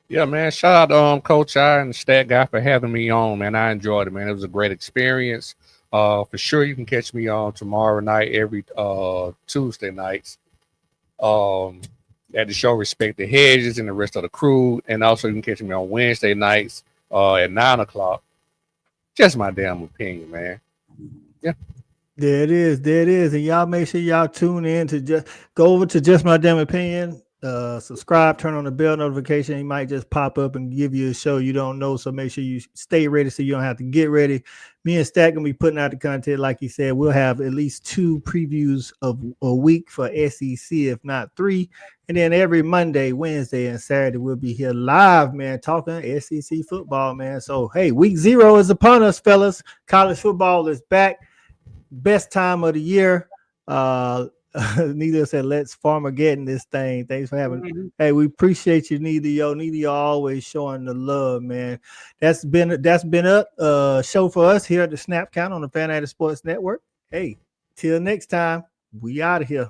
Yeah, man. Shout out to Coach I and the stat guy for having me on, man. I enjoyed it, man. It was a great experience. For sure, you can catch me on tomorrow night, every Tuesday nights. At the show Respect the Hedges and the rest of the crew. And also you can catch me on Wednesday nights at 9:00. Just my damn opinion, man. Yeah. There it is. And y'all make sure y'all tune in to just go over to Just My Damn Opinion. Subscribe, turn on the bell notification. He might just pop up and give you a show you don't know. So make sure you stay ready so you don't have to get ready. Me and Stack gonna be putting out the content, like he said. We'll have at least 2 previews of a week for SEC, if not 3. And then every Monday, Wednesday, and Saturday, we'll be here live, man, talking SEC football, man. So hey, week 0 is upon us, fellas. College football is back. Best time of the year. Neither said, let's Farmageddon this thing. Thanks for having me. Hey, we appreciate you, Neither y'all always showing the love, man. That's been a show for us here at the Snap Count on the Fan Sports Network. Hey, till next time, we out of here.